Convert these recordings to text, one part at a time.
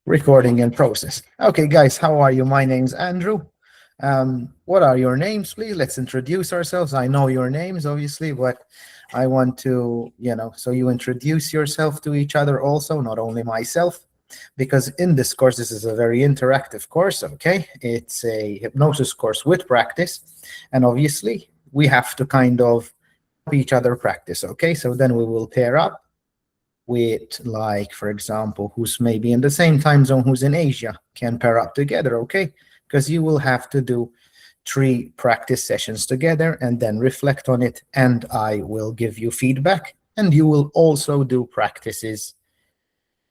Recording in process. Okay, guys, how are you? My name's Andrew. What are your names, please? Let's introduce ourselves. I know your names, obviously, but I want to, so you introduce yourself to each other also, not only myself, because in this course, this is a very interactive course, okay? It's a hypnosis course with practice, and obviously, we have to kind of help each other practice, okay? So then we will pair up with, like, for example, who's maybe in the same time zone, who's in Asia, can pair up together, okay? Because you will have to do 3 practice sessions together and then reflect on it, and I will give you feedback, and you will also do practices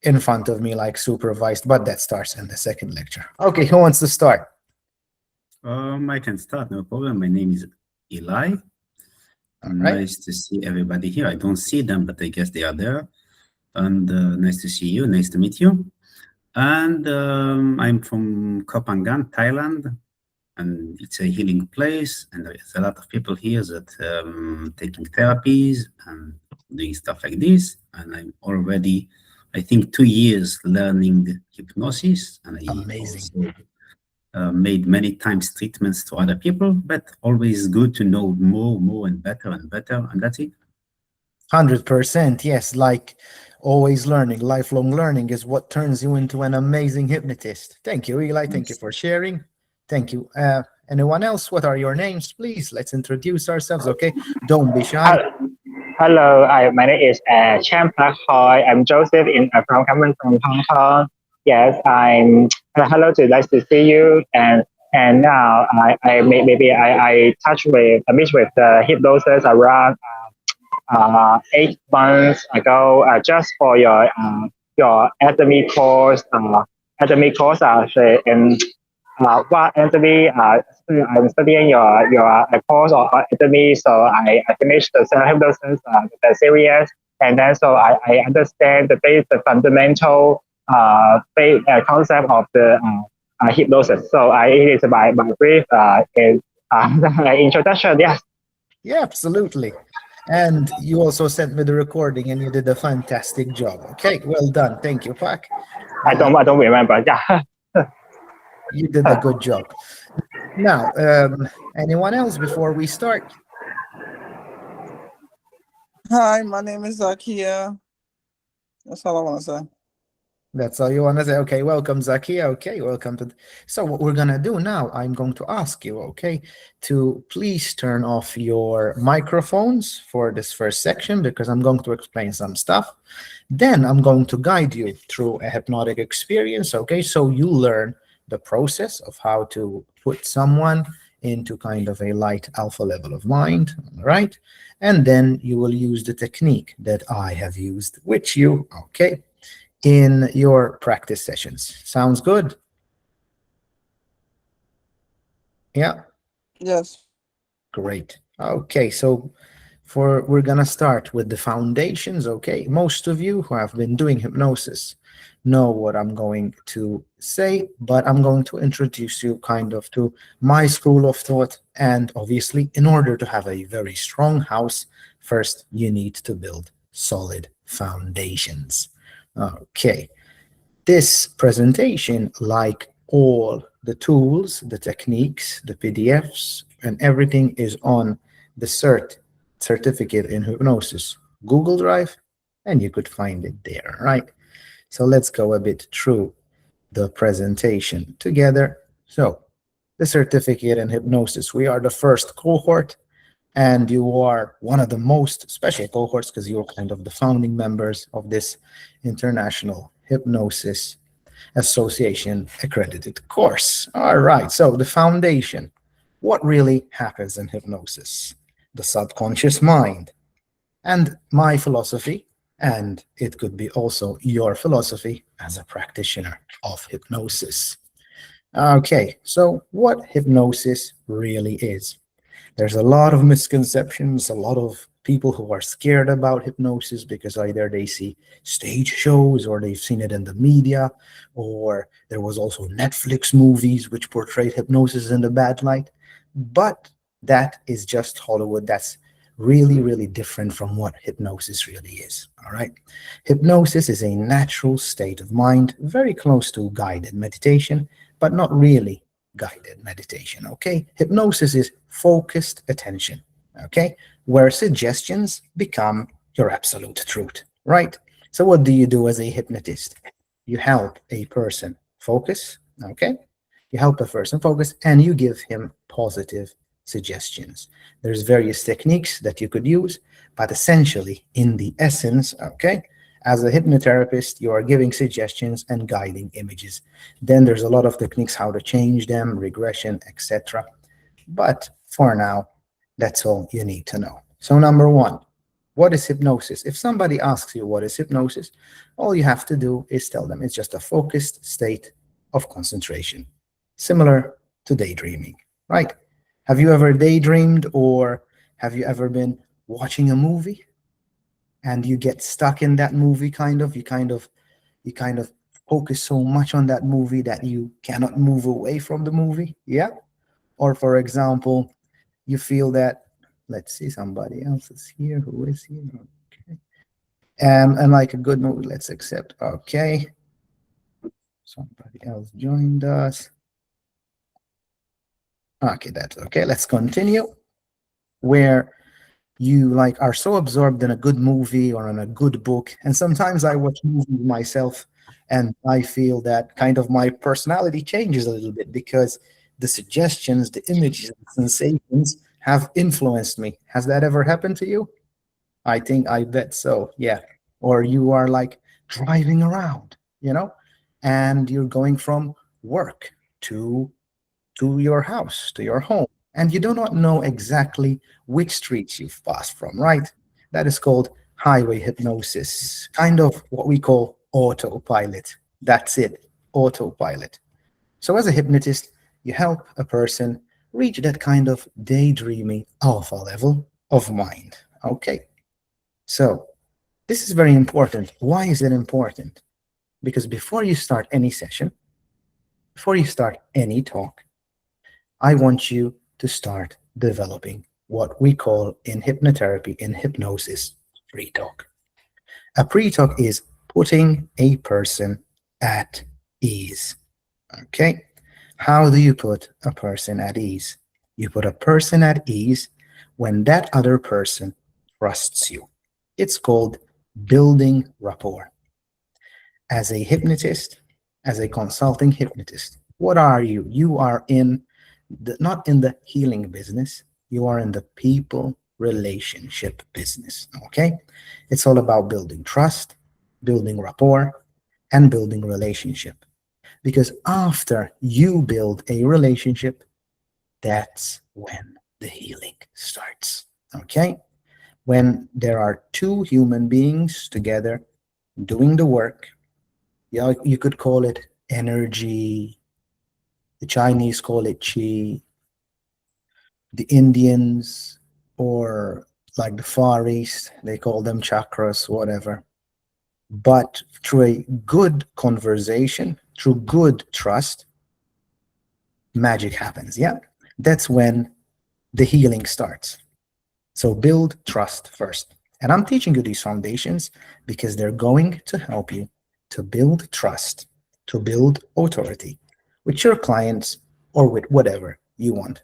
in front of me, like supervised, but that starts in the second lecture. Okay, who wants to start? I can start, no problem. My name is Eli. All right. Nice to see everybody here. I don't see them, but I guess they are there. And nice to see you. Nice to meet you. And I'm from Koh Phangan, Thailand. And it's a healing place. And there's a lot of people here that taking therapies and doing stuff like this. And I'm already, I think, 2 years learning hypnosis. And I Amazing. also made many times treatments to other people, but always good to know more and better, and that's it. 100%, yes, like always learning, lifelong learning is what turns you into an amazing hypnotist. Thank you, Eli. Thank you for sharing. Thank you. Anyone else? What are your names, please? Let's introduce ourselves, okay? Don't be shy. Hello, my name is Chan Park Hoi. I'm Joseph coming from Hong Kong. Yes, I'm. Hello, nice to see you. And now I touch with I meet with the hypnosis around 8 months ago, just for your academy course. Academy course, and what academy? I'm studying your course or academy, so I finished the hypnosis the series, and then so I understand the fundamental concept of the hypnosis. So it is my brief introduction. Yes. Yeah, absolutely. And you also sent me the recording, and you did a fantastic job. Okay, well done. Thank you, Pak. I don't remember. Yeah. You did a good job. Now, anyone else before we start? Hi, my name is Zakia. That's all I want to say. That's all you want to say? Okay, welcome, Zakia. Okay, welcome to... So what we're going to do now, I'm going to ask you, okay, to please turn off your microphones for this first section, because I'm going to explain some stuff. Then I'm going to guide you through a hypnotic experience, okay, so you learn the process of how to put someone into kind of a light alpha level of mind, right? And then you will use the technique that I have used with you, okay, in your practice sessions. Sounds good? Yeah? Yes. Great. Okay, so we're gonna start with the foundations, okay? Most of you who have been doing hypnosis know what I'm going to say, but I'm going to introduce you kind of to my school of thought. And obviously, in order to have a very strong house, first you need to build solid foundations. Okay, this presentation, like all the tools, the techniques, the PDFs, and everything is on the certificate in hypnosis Google Drive, and you could find it there, right? So let's go a bit through the presentation together. So the certificate in hypnosis, we are the first cohort, and you are one of the most special cohorts because you're kind of the founding members of this International Hypnosis Association accredited course. All right, so the foundation. What really happens in hypnosis? The subconscious mind. And my philosophy, and it could be also your philosophy as a practitioner of hypnosis. Okay, so what hypnosis really is. There's a lot of misconceptions, a lot of people who are scared about hypnosis because either they see stage shows or they've seen it in the media, or there was also Netflix movies which portrayed hypnosis in the bad light. But that is just Hollywood. That's really, really different from what hypnosis really is. All right. Hypnosis is a natural state of mind, very close to guided meditation, but not really guided meditation. Okay. Hypnosis is focused attention. Okay. Where suggestions become your absolute truth. Right. So, what do you do as a hypnotist? You help a person focus. Okay. You help a person focus and you give him positive suggestions. There's various techniques that you could use, but essentially, in the essence, okay, as a hypnotherapist, you are giving suggestions and guiding images. Then there's a lot of techniques how to change them, regression, etc. But for now, that's all you need to know. So number one, what is hypnosis? If somebody asks you what is hypnosis, all you have to do is tell them it's just a focused state of concentration, similar to daydreaming, right? Have you ever daydreamed, or have you ever been watching a movie and you get stuck in that movie? You kind of focus so much on that movie that you cannot move away from the movie. Yeah. Or for example, you feel that, let's see, somebody else is here. Who is here? Okay. And like a good movie, let's accept. Okay. Somebody else joined us. Okay, that's okay. Let's continue. Where you like are so absorbed in a good movie or in a good book, and sometimes I watch movies myself, and I feel that kind of my personality changes a little bit because the suggestions, the images, the sensations have influenced me. Has that ever happened to you? I bet so. Yeah. Or you are like driving around, and you're going from work to your house, to your home, and you do not know exactly which streets you've passed from, right? That is called highway hypnosis, kind of what we call autopilot. That's it, autopilot. So as a hypnotist, you help a person reach that kind of daydreaming alpha level of mind. Okay. So this is very important. Why is it important? Because before you start any session, before you start any talk, I want you to start developing what we call in hypnotherapy, in hypnosis, pre-talk. A pre-talk is putting a person at ease. Okay? How do you put a person at ease? You put a person at ease when that other person trusts you. It's called building rapport. As a hypnotist, as a consulting hypnotist, what are you? You are not in the healing business, you are in the people relationship business. Okay? It's all about building trust, building rapport, and building relationship. Because after you build a relationship, that's when the healing starts. Okay? When there are two human beings together doing the work, you could call it energy. The Chinese call it qi. The Indians, or like the Far East, they call them chakras, whatever. But through a good conversation, through good trust, magic happens. Yeah. That's when the healing starts. So build trust first. And I'm teaching you these foundations because they're going to help you to build trust, to build authority with your clients or with whatever you want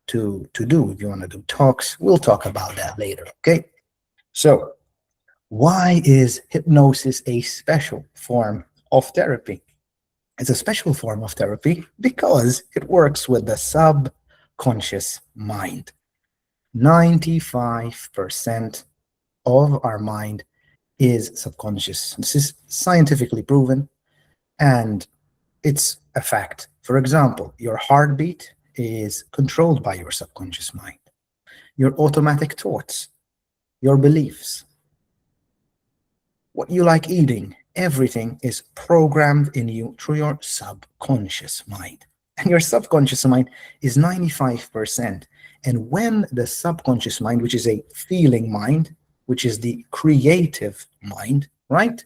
to do. If you want to do talks, we'll talk about that later. Okay. So why is hypnosis a special form of therapy? It's a special form of therapy because it works with the subconscious mind. 95% of our mind is subconscious. This is scientifically proven, and it's a fact. For example, your heartbeat is controlled by your subconscious mind. Your automatic thoughts, your beliefs, what you like eating, everything is programmed in you through your subconscious mind. And your subconscious mind is 95%. And when the subconscious mind, which is a feeling mind, which is the creative mind, right?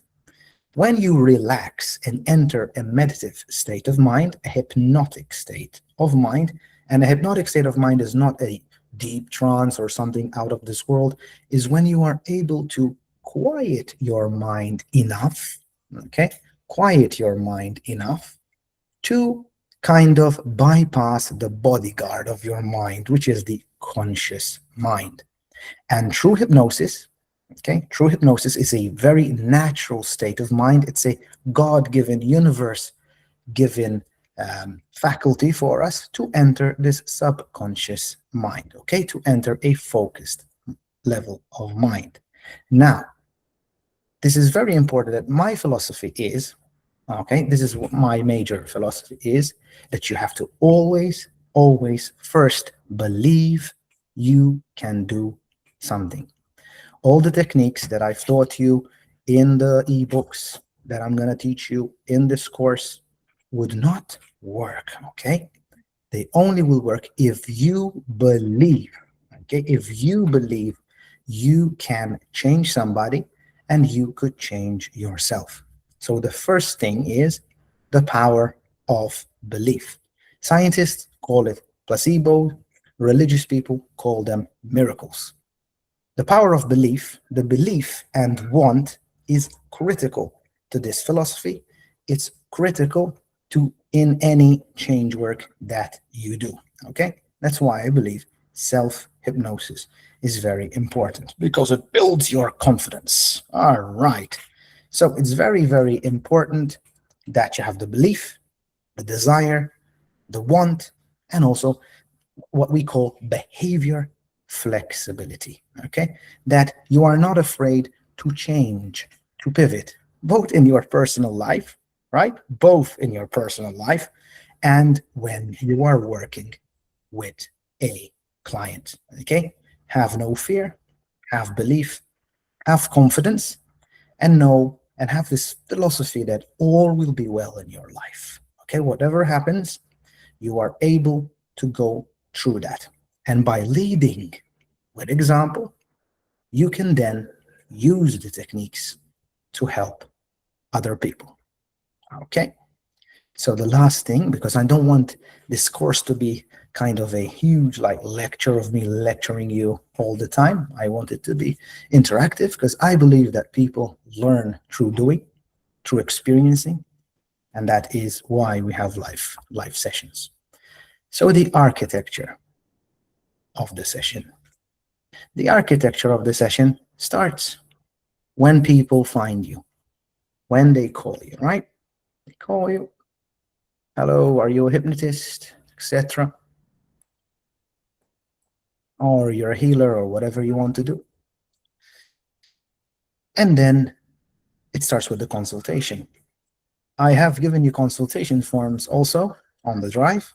When you relax and enter a meditative state of mind, a hypnotic state of mind, and a hypnotic state of mind is not a deep trance or something out of this world, is when you are able to quiet your mind enough, okay? Quiet your mind enough to kind of bypass the bodyguard of your mind, which is the conscious mind. And true hypnosis, okay, true hypnosis is a very natural state of mind. It's a God-given, universe-given faculty for us to enter this subconscious mind, okay, to enter a focused level of mind. Now, this is very important that my philosophy is, okay, this is what my major philosophy is, that you have to always, always first believe you can do something. All the techniques that I've taught you in the ebooks that I'm going to teach you in this course would not work, okay? They only will work if you believe, okay? If you believe you can change somebody and you could change yourself. So the first thing is the power of belief. Scientists call it placebo. Religious people call them miracles. The power of belief, the belief and want, is critical to this philosophy. It's critical to in any change work that you do, okay? That's why I believe self-hypnosis is very important, because it builds your confidence. All right. So it's very, very important that you have the belief, the desire, the want, and also what we call behavior flexibility, okay? That you are not afraid to change, to pivot, both in your personal life, right? Both in your personal life and when you are working with a client, okay? Have no fear, have belief, have confidence, and know and have this philosophy that all will be well in your life, okay? Whatever happens, you are able to go through that. And by leading with example, you can then use the techniques to help other people. Okay? So the last thing, because I don't want this course to be kind of a huge like lecture of me lecturing you all the time. I want it to be interactive, because I believe that people learn through doing, through experiencing, and that is why we have live sessions. So the architecture of the session. The architecture of the session starts when people find you, when they call you, right? They call you, hello, are you a hypnotist, etc. Or you're a healer, or whatever you want to do. And then it starts with the consultation. I have given you consultation forms also on the drive,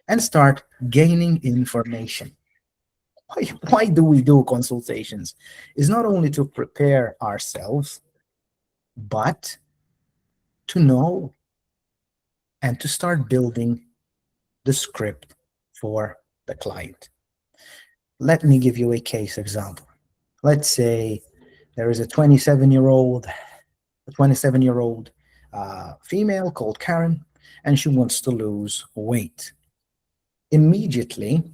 and start gaining information. Why do we do consultations? It's not only to prepare ourselves, but to know and to start building the script for the client. Let me give you a case example. Let's say there is a 27-year-old female called Karen, and she wants to lose weight. Immediately,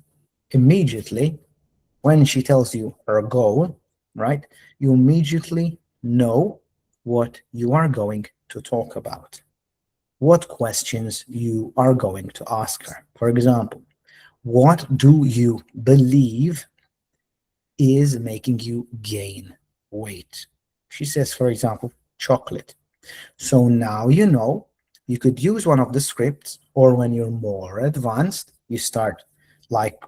when she tells you her goal, right, you immediately know what you are going to talk about, what questions you are going to ask her. For example, what do you believe is making you gain weight? She says, for example, chocolate. So now you know you could use one of the scripts, or when you're more advanced, you start like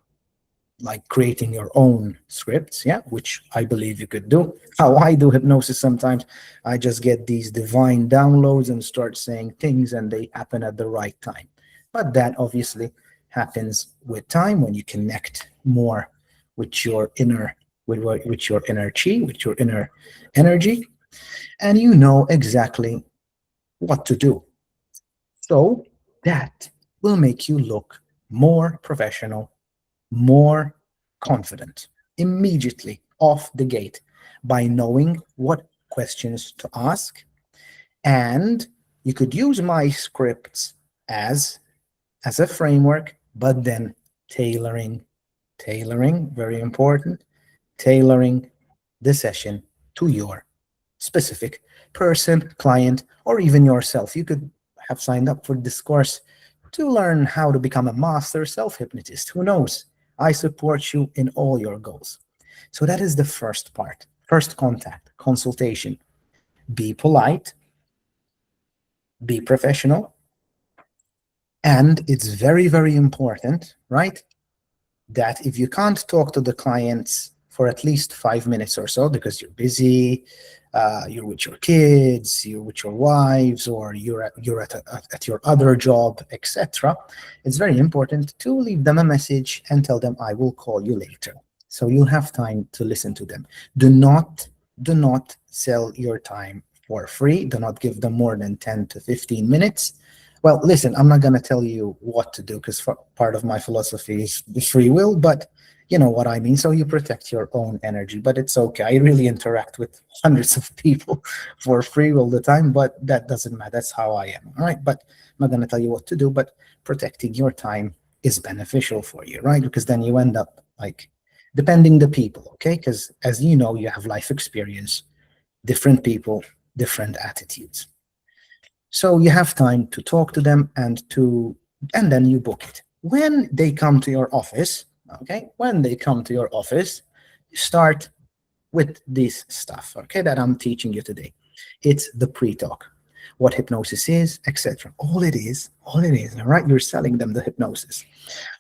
creating your own scripts, yeah, which I believe you could do. How I do hypnosis sometimes, I just get these divine downloads and start saying things, and they happen at the right time. But that obviously happens with time, when you connect more with your inner, with your inner chi, with your inner energy, and you know exactly what to do. So that will make you look more professional, more confident immediately off the gate, by knowing what questions to ask. And you could use my scripts as a framework, but then tailoring Tailoring, very important. Tailoring the session to your specific person, client, or even yourself. You could have signed up for this course to learn how to become a master self-hypnotist. Who knows? I support you in all your goals. So that is the first part. First contact, consultation. Be polite, be professional, and it's very, very important, right, that if you can't talk to the clients for at least 5 minutes or so because you're busy, you're with your kids, you're with your wives, or you're at your other job, etc., it's very important to leave them a message and tell them, I will call you later. So you'll have time to listen to them. Do not sell your time for free. Do not give them more than 10 to 15 minutes. Well, listen, I'm not going to tell you what to do because part of my philosophy is the free will, but you know what I mean. So you protect your own energy, but it's okay. I really interact with hundreds of people for free all the time, but that doesn't matter. That's how I am. All right. But I'm not going to tell you what to do, but protecting your time is beneficial for you, right? Because then you end up like depending the people, okay? Because as you know, you have life experience, different people, different attitudes. So you have time to talk to them and then you book it. When they come to your office, okay, when they come to your office, you start with this stuff, okay, that I'm teaching you today. It's the pre-talk, what hypnosis is, etc. All it is, all right? You're selling them the hypnosis.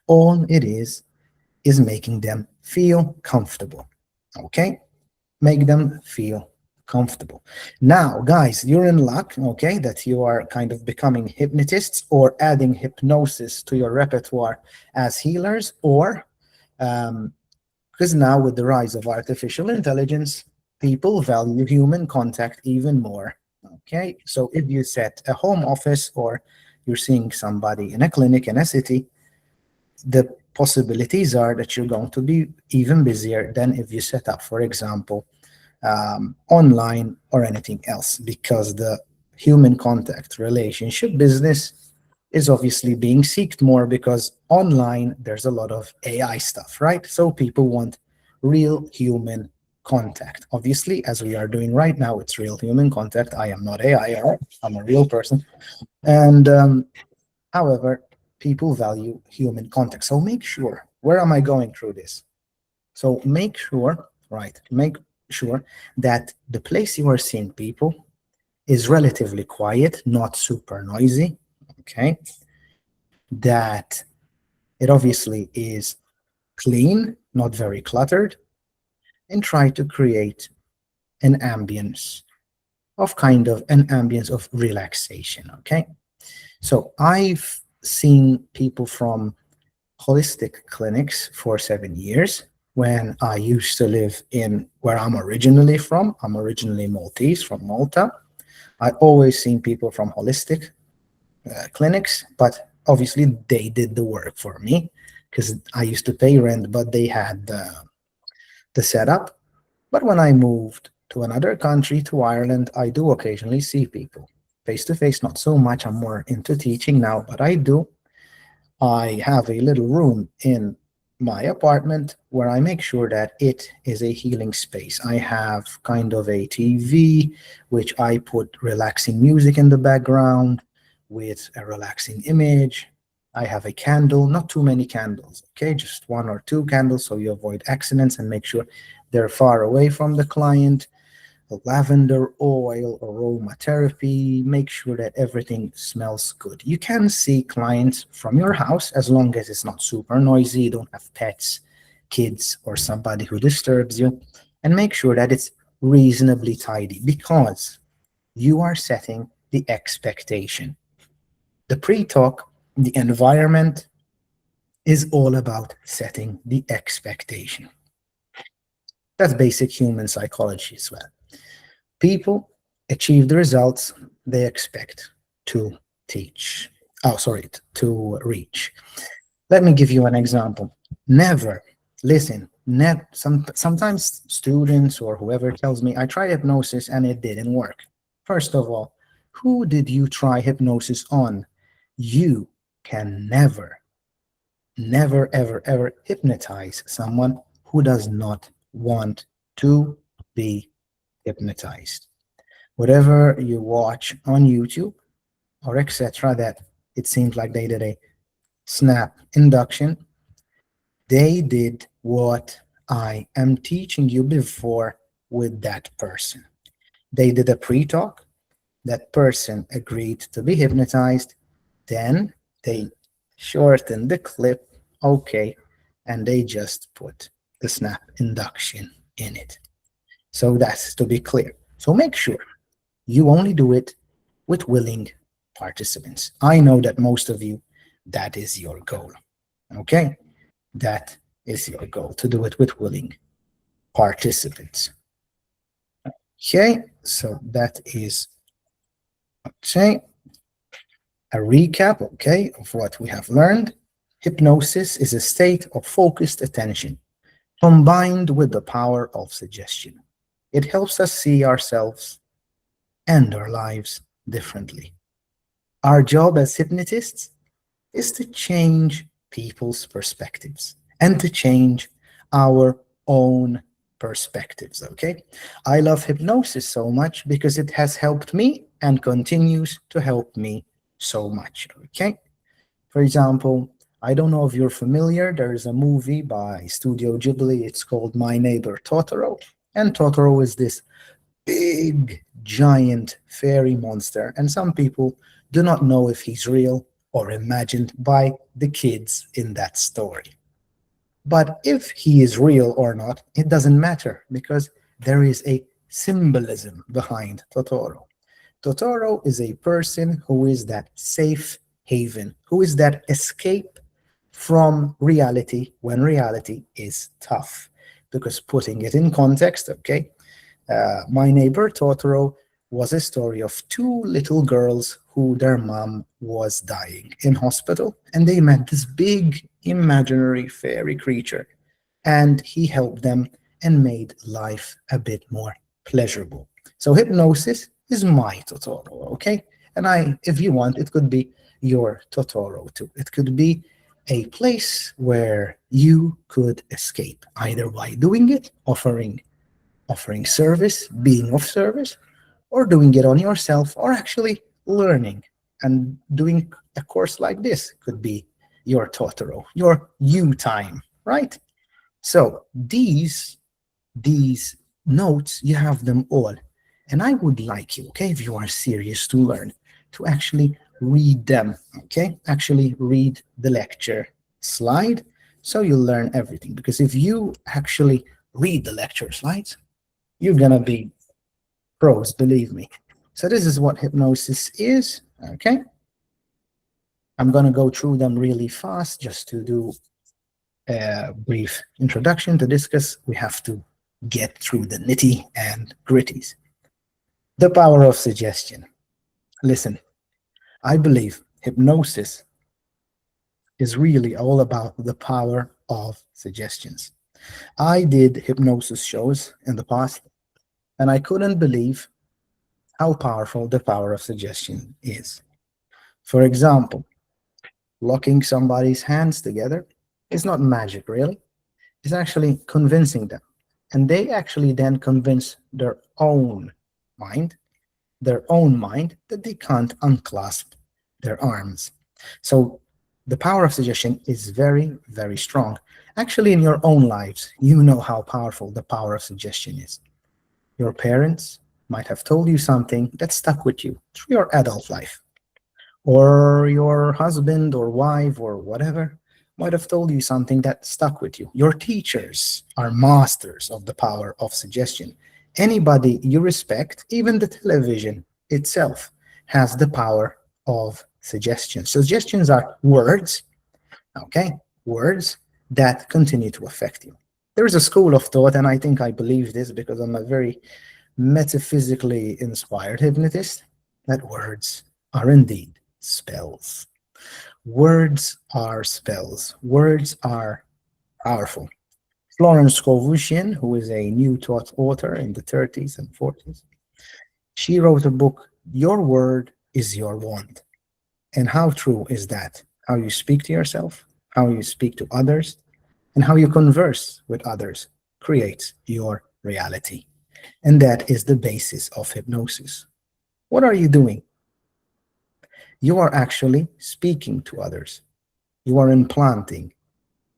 All it is making them feel comfortable, okay? Make them feel comfortable. Now, guys, you're in luck, okay, that you are kind of becoming hypnotists or adding hypnosis to your repertoire as healers, or because now with the rise of artificial intelligence, people value human contact even more, okay? So if you set a home office or you're seeing somebody in a clinic in a city, the possibilities are that you're going to be even busier than if you set up, for example, online or anything else, because the human contact relationship business is obviously being sought more because online there's a lot of AI stuff, right? So people want real human contact. Obviously, as we are doing right now, it's real human contact. I am not AI, right? I'm a real person. And however, people value human contact. So make sure, where am I going through this? So make sure, right, make sure that the place you are seeing people is relatively quiet, not super noisy, okay? That it obviously is clean, not very cluttered, and try to create an ambience of relaxation, okay? So I've seen people from holistic clinics for 7 years when I used to live in where I'm originally from. I'm originally Maltese, from Malta. I always seen people from holistic clinics, but obviously they did the work for me because I used to pay rent, but they had the setup. But when I moved to another country, to Ireland, I do occasionally see people face to face, not so much. I'm more into teaching now, but I do. I have a little room in my apartment where I make sure that it is a healing space. I have kind of a TV, which I put relaxing music in the background with a relaxing image. I have a candle, not too many candles, okay? Just 1 or 2 candles so you avoid accidents and make sure they're far away from the client. Lavender oil, aromatherapy, make sure that everything smells good. You can see clients from your house as long as it's not super noisy, you don't have pets, kids, or somebody who disturbs you, and make sure that it's reasonably tidy because you are setting the expectation. The pre-talk, the environment is all about setting the expectation. That's basic human psychology as well. People achieve the results they expect to teach. To reach. Let me give you an example. Sometimes students or whoever tells me, I tried hypnosis and it didn't work. First of all, who did you try hypnosis on? You can never never, ever, ever hypnotize someone who does not want to be hypnotized. Whatever you watch on YouTube or etc., that it seems like they did a snap induction, they did what I am teaching you before with that person. They did a pre-talk. That person agreed to be hypnotized. Then they shortened the clip, okay, and they just put the snap induction in it. So that's to be clear. So make sure you only do it with willing participants. I know that most of you, that is your goal. Okay? That is your goal, to do it with willing participants. Okay, so that is, okay, a recap, okay, of what we have learned. Hypnosis is a state of focused attention combined with the power of suggestion. It helps us see ourselves and our lives differently. Our job as hypnotists is to change people's perspectives and to change our own perspectives, okay? I love hypnosis so much because it has helped me and continues to help me so much, okay? For example, I don't know if you're familiar, there is a movie by Studio Ghibli, it's called My Neighbor Totoro, and Totoro is this big, giant fairy monster, and some people do not know if he's real or imagined by the kids in that story. But if he is real or not, it doesn't matter because there is a symbolism behind Totoro. Totoro is a person who is that safe haven, who is that escape from reality when reality is tough. Because putting it in context, okay, My Neighbor Totoro was a story of two little girls who their mom was dying in hospital, and they met this big imaginary fairy creature, and he helped them and made life a bit more pleasurable. So hypnosis is my Totoro, okay? And if you want, it could be your Totoro too. It could be a place where you could escape, either by doing it, offering service, being of service, or doing it on yourself, or actually learning and doing a course like this could be your Totoro, your you time, right? So these notes, you have them all. And I would like you, okay, if you are serious to learn, to actually read them, okay? Actually read the lecture slide so you'll learn everything. Because if you actually read the lecture slides, you're gonna be pros, believe me. So this is what hypnosis is, okay? I'm gonna go through them really fast just to do a brief introduction to discuss. We have to get through the nitty and gritties. The power of suggestion. Listen, I believe hypnosis is really all about the power of suggestions. I did hypnosis shows in the past, and I couldn't believe how powerful the power of suggestion is. For example, locking somebody's hands together is not magic, really. It's actually convincing them. And they actually then convince their own mind that they can't unclasp their arms. So the power of suggestion is very, very strong. Actually, in your own lives, you know how powerful the power of suggestion is. Your parents might have told you something that stuck with you through your adult life. Or your husband or wife or whatever might have told you something that stuck with you. Your teachers are masters of the power of suggestion. Anybody you respect, even the television itself, has the power of suggestion. Suggestions are words, okay? Words that continue to affect you. There is a school of thought, and I think I believe this because I'm a very metaphysically inspired hypnotist, that words are indeed spells. Words are spells. Words are powerful. Florence Scovusian, who is a New Thought author in the 30s and 40s, she wrote a book, Your Word is Your Wand. And how true is that? How you speak to yourself how you speak to others, and how you converse with others creates your reality. And that is the basis of hypnosis. What are you doing? You are actually speaking to others. You are implanting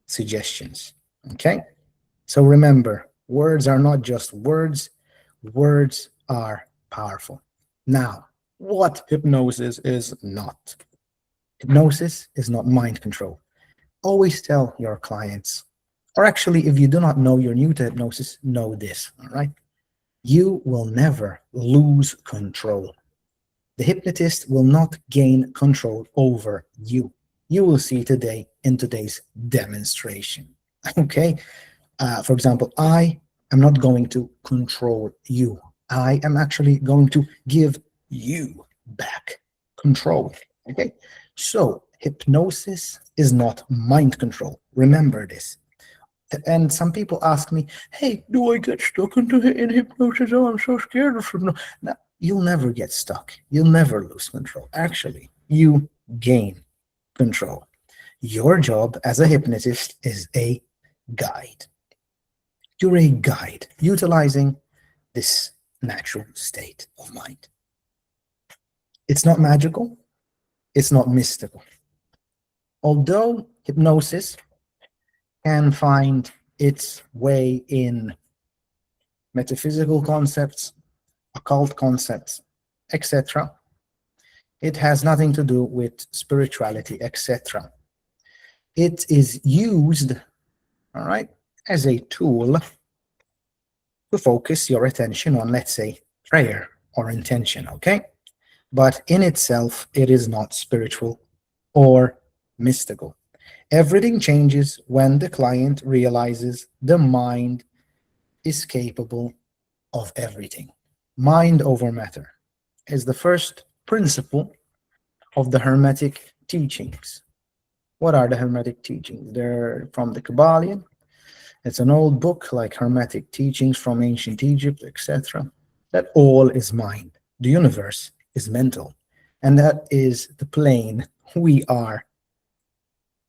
suggestions. Okay? So remember, words are not just words, words are powerful. Now, what hypnosis is not? Hypnosis is not mind control. Always tell your clients, or actually, if you do not know, you're new to hypnosis, know this, all right? You will never lose control. The hypnotist will not gain control over you. You will see today in today's demonstration. Okay? For example, I am not going to control you. I am actually going to give you back control. Okay? So, hypnosis is not mind control. Remember this. And some people ask me, hey, do I get stuck in hypnosis? Oh, I'm so scared of hypnosis. No, you'll never get stuck. You'll never lose control. Actually, you gain control. Your job as a hypnotist is a guide. You're a guide utilizing this natural state of mind. It's not magical. It's not mystical. Although hypnosis can find its way in metaphysical concepts, occult concepts, etc., it has nothing to do with spirituality, etc. It is used, all right, as a tool to focus your attention on, let's say, prayer or intention, okay? But in itself, it is not spiritual or mystical. Everything changes when the client realizes the mind is capable of everything. Mind over matter is the first principle of the Hermetic teachings. What are the Hermetic teachings? They're from the Kabbalion. It's an old book like Hermetic teachings from ancient Egypt, etc. That all is mind. The universe is mental. And that is the plane we are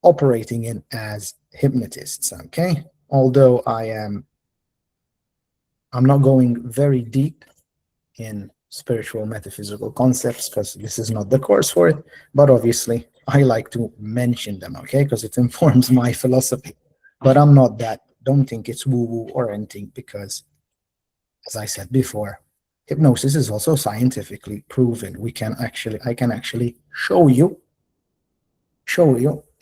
operating in as hypnotists, okay? Although I'm not going very deep in spiritual metaphysical concepts because this is not the course for it, but obviously I like to mention them, okay? Because it informs my philosophy. But I'm not that, don't think it's woo-woo or anything, because as I said before, hypnosis is also scientifically proven. I can actually show you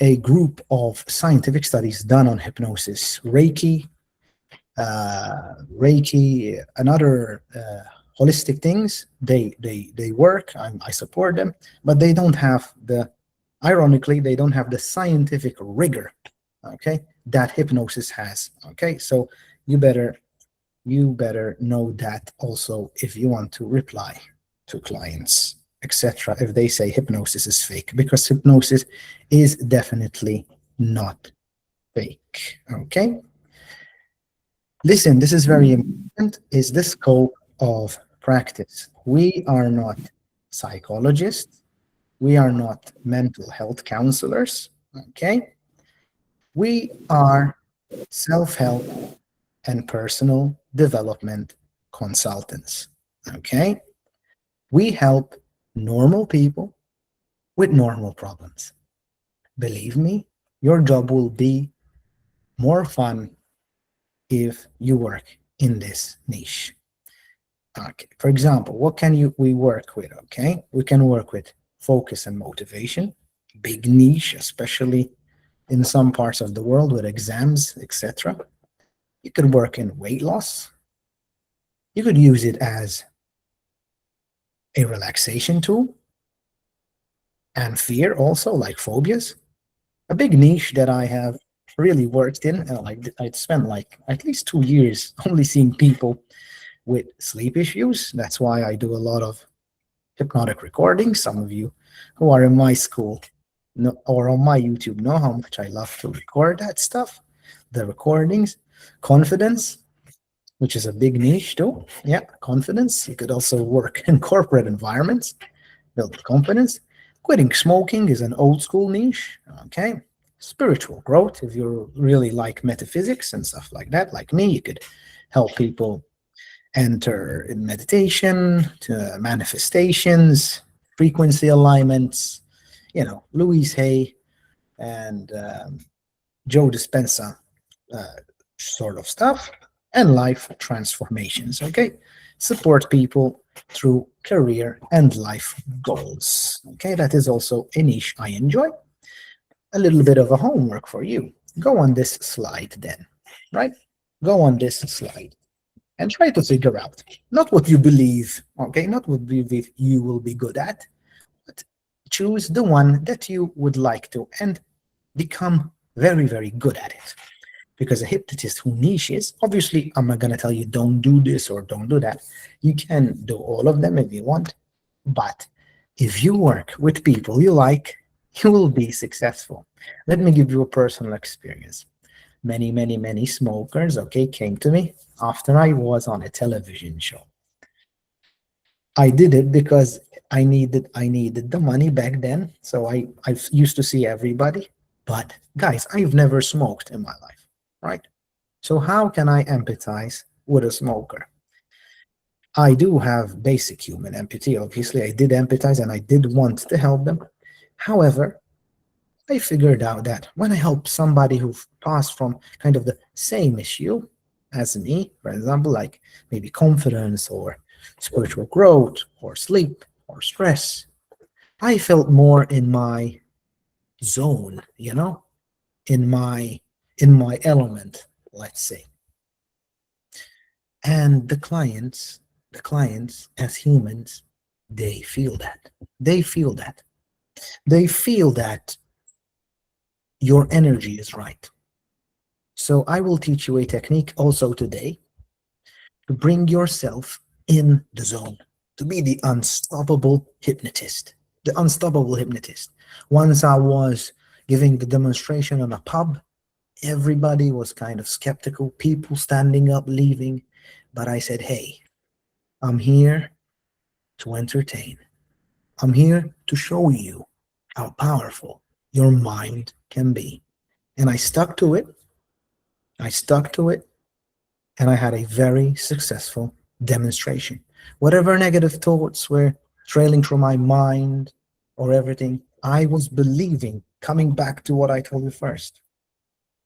a group of scientific studies done on hypnosis, Reiki, and other holistic things. They work. I support them, but they don't have ironically, they don't have the scientific rigor, okay, that hypnosis has. Okay, so you better know that also if you want to reply to clients, etc., if they say hypnosis is fake, because hypnosis is definitely not fake. Okay, listen, this is very important, is the scope of practice. We are not psychologists, we are not mental health counselors, okay? We are self-help and personal development consultants, okay? We help normal people with normal problems. Believe me, your job will be more fun if you work in this niche. Okay, for example, what can we work with? Okay, we can work with focus and motivation, big niche, especially in some parts of the world with exams, etc. You could work in weight loss. You could use it as a relaxation tool, and fear also, like phobias. A big niche that I have really worked in, and I'd spent like at least 2 years only seeing people with sleep issues. That's why I do a lot of hypnotic recordings. Some of you who are in my school or on my YouTube know how much I love to record that stuff, the recordings. Confidence, which is a big niche too. Yeah, confidence. You could also work in corporate environments, build confidence. Quitting smoking is an old school niche. Okay. spiritual growth. If you really like metaphysics and stuff like that, like me, you could help people enter in meditation, to manifestations, frequency alignments, Louise Hay and Joe Dispenza sort of stuff, and life transformations, okay? Support people through career and life goals, okay? That is also a niche I enjoy. A little bit of a homework for you. Go on this slide then, right? Go on this slide and try to figure out not what you believe, okay? Not what you will be good at, but choose the one that you would like to and become very, very good at it. Because a hypnotist who niches, obviously, I'm not going to tell you don't do this or don't do that. You can do all of them if you want. But if you work with people you like, you will be successful. Let me give you a personal experience. Many, many, many smokers, okay, came to me after I was on a television show. I did it because I needed the money back then. So I used to see everybody. But guys, I've never smoked in my life, right? So how can I empathize with a smoker? I do have basic human empathy. Obviously, I did empathize and I did want to help them. However, I figured out that when I help somebody who passed from kind of the same issue as me, for example, like maybe confidence or spiritual growth or sleep or stress, I felt more in my zone, in my element, let's say. And the clients as humans, they feel that. They feel that. They feel that your energy is right. So I will teach you a technique also today to bring yourself in the zone, to be the unstoppable hypnotist. The unstoppable hypnotist. Once I was giving the demonstration on a pub, everybody was kind of skeptical, people standing up, leaving. But I said, hey, I'm here to entertain. I'm here to show you how powerful your mind can be. And I stuck to it. And I had a very successful demonstration. Whatever negative thoughts were trailing through my mind or everything, I was believing, coming back to what I told you first.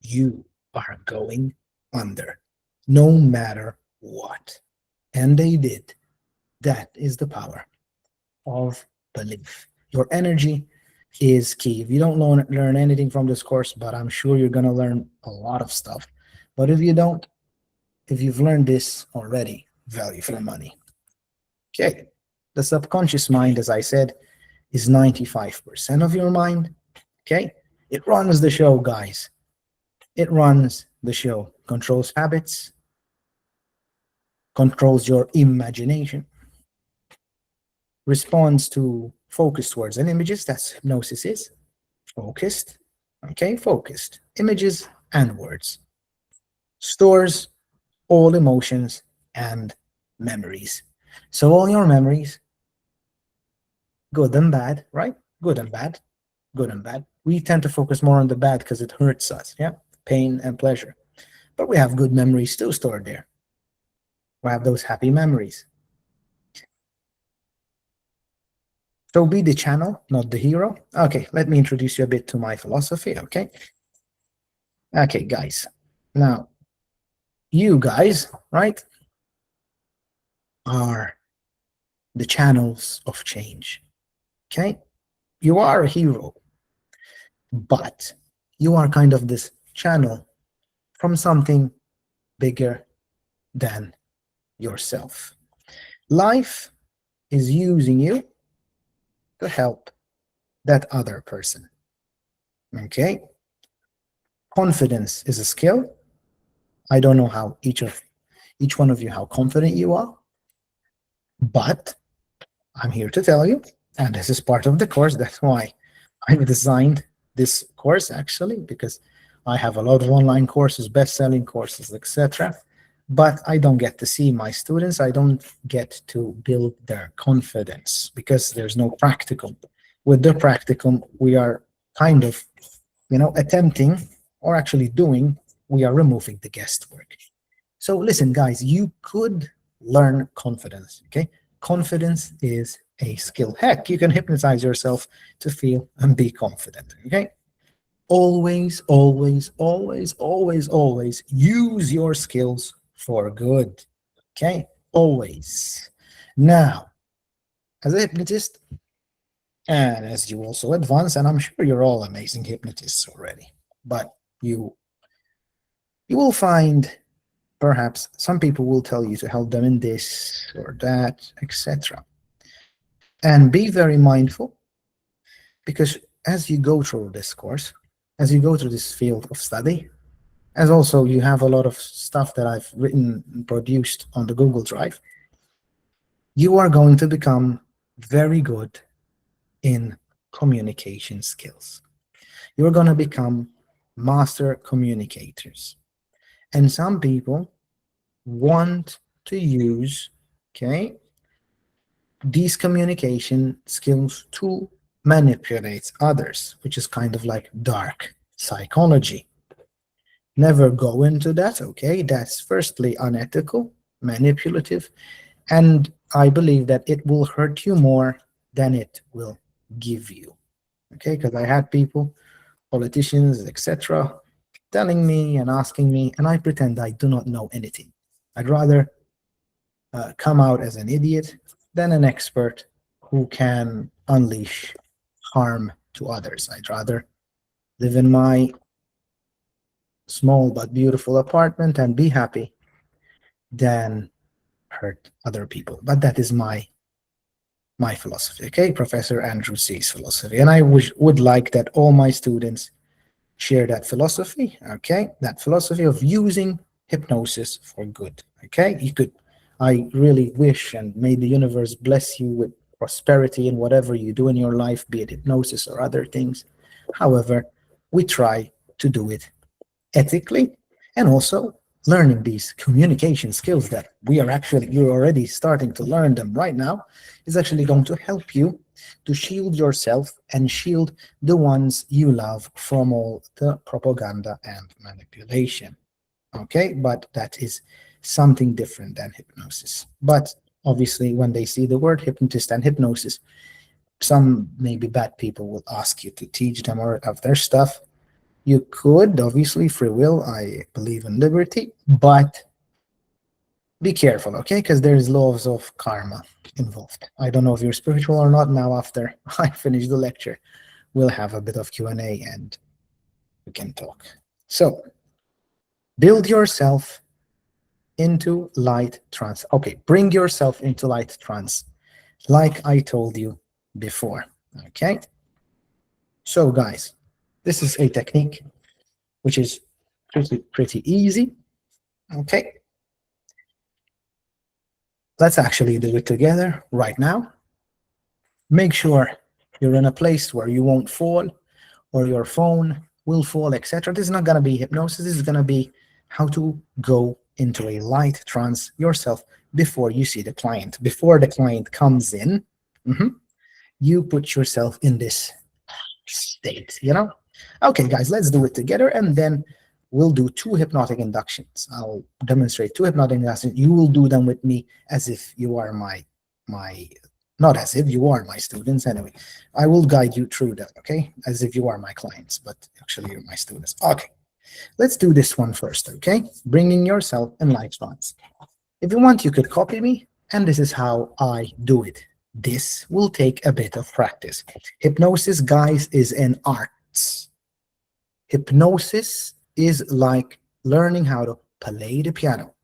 You are going under, no matter what. And they did. That is the power of belief. Your energy is key. If you don't learn anything from this course, but I'm sure you're going to learn a lot of stuff. But if you don't, if you've learned this already, value for money. Okay. The subconscious mind, as I said, is 95% of your mind. Okay. It runs the show, guys. It runs the show. Controls habits, controls your imagination, responds to focused words and images. That's hypnosis is. Focused. Okay, focused. Images and words. Stores all emotions and memories. So all your memories, good and bad, right? Good and bad. Good and bad. We tend to focus more on the bad because it hurts us, yeah? Pain and pleasure. But we have good memories still stored there. We have those happy memories. So be the channel, not the hero. Okay, let me introduce you a bit to my philosophy, okay? Okay, guys. Now, you guys, right, are the channels of change, okay? You are a hero, but you are kind of this channel from something bigger than yourself. Life is using you to help that other person, okay? Confidence is a skill. I don't know how each one of you, how confident you are, but I'm here to tell you, and this is part of the course. That's why I've designed this course, actually, because I have a lot of online courses, best-selling courses, etc. But I don't get to see my students. I don't get to build their confidence because there's no practicum. With the practicum, we are kind of attempting or actually doing, we are removing the guesswork. So listen, guys, you could learn confidence, okay? Confidence is a skill. Heck, you can hypnotize yourself to feel and be confident, okay? Always, always, always, always, always use your skills for good, okay? Always. Now, as a hypnotist, and as you also advance, and I'm sure you're all amazing hypnotists already, but you will find perhaps some people will tell you to help them in this or that, etc. And be very mindful, because as you go through this course, as you go through this field of study, as also you have a lot of stuff that I've written and produced on the Google Drive, you are going to become very good in communication skills. You're going to become master communicators. And some people want to use, okay, these communication skills to manipulate others, which is kind of like dark psychology. Never go into that, okay? That's firstly unethical, manipulative, and I believe that it will hurt you more than it will give you, okay? Because I had people, politicians, etc., telling me and asking me, and I pretend I do not know anything. I'd rather come out as an idiot than an expert who can unleash harm to others. I'd rather live in my small but beautiful apartment and be happy than hurt other people. But that is my philosophy, okay? Professor Andrew C's philosophy. And I would like that all my students share that philosophy, okay? That philosophy of using hypnosis for good, okay? I really wish, and may the universe bless you with prosperity in whatever you do in your life, be it hypnosis or other things. However, we try to do it ethically, and also learning these communication skills that you're already starting to learn them right now, is actually going to help you to shield yourself and shield the ones you love from all the propaganda and manipulation, okay? But that is something different than hypnosis. But obviously, when they see the word hypnotist and hypnosis, some maybe bad people will ask you to teach them or of their stuff. You could, obviously, free will. I believe in liberty, but be careful, okay? Because there's laws of karma involved. I don't know if you're spiritual or not. Now, after I finish the lecture, we'll have a bit of Q&A and we can talk. So, build yourself into light trance. Okay, bring yourself into light trance, like I told you before, okay? So, guys, this is a technique which is pretty easy, okay? Let's actually do it together right now. Make sure you're in a place where you won't fall or your phone will fall, etc. This is not going to be hypnosis. This is going to be how to go into a light trance yourself before you see the client. Before the client comes in, you put yourself in this state, Okay, guys, let's do it together, and then we'll do 2 hypnotic inductions. I'll demonstrate 2 hypnotic inductions. You will do them with me as if you are not as if you are my students anyway. I will guide you through that, okay? As if you are my clients, but actually you're my students. Okay, let's do this one first, okay? Bringing yourself in light trance. If you want, you could copy me, and this is how I do it. This will take a bit of practice. Hypnosis, guys, is an art. Hypnosis is like learning how to play the piano,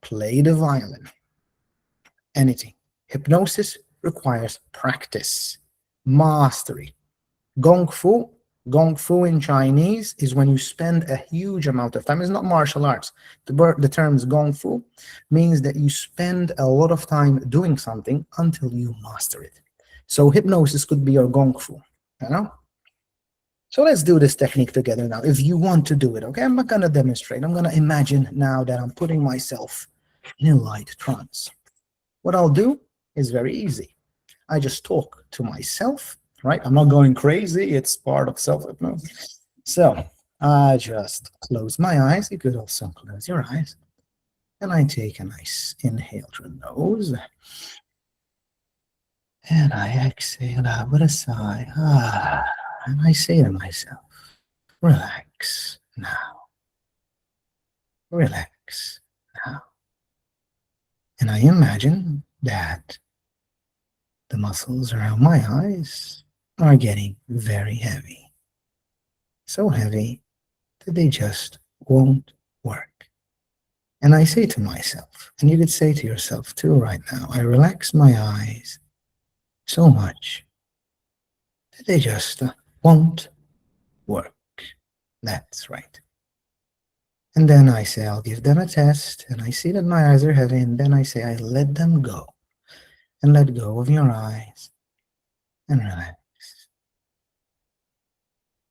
play the violin, anything. Hypnosis requires practice, mastery. Gong Fu in Chinese is when you spend a huge amount of time. It's not martial arts. The terms Gong Fu means that you spend a lot of time doing something until you master it. So hypnosis could be your Gong Fu, So let's do this technique together now, if you want to do it, okay? I'm not going to demonstrate. I'm going to imagine now that I'm putting myself in a light trance. What I'll do is very easy. I just talk to myself, right? I'm not going crazy. It's part of self-hypnosis. So I just close my eyes. You could also close your eyes. And I take a nice inhale through the nose. And I exhale out with a sigh. And I say to myself, relax now. Relax now. And I imagine that the muscles around my eyes are getting very heavy. So heavy that they just won't work. And I say to myself, and you could say to yourself too right now, I relax my eyes so much that they just won't work. That's right. And then I say, I'll give them a test, and I see that my eyes are heavy, and then I say, I let them go. And let go of your eyes and relax.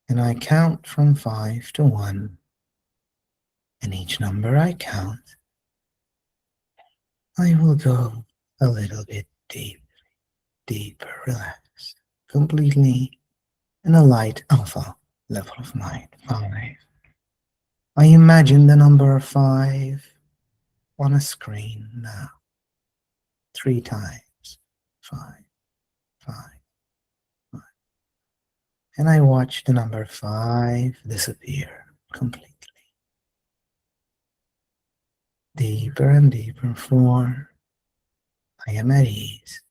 And I count from 5 to 1. And each number I count, I will go a little bit deeper, relaxed, completely in a light alpha level of mind. 5. I imagine the number 5 on a screen now. 3 times. 5, 5, 5. And I watch the number 5 disappear completely. Deeper and deeper. 4. I am at ease.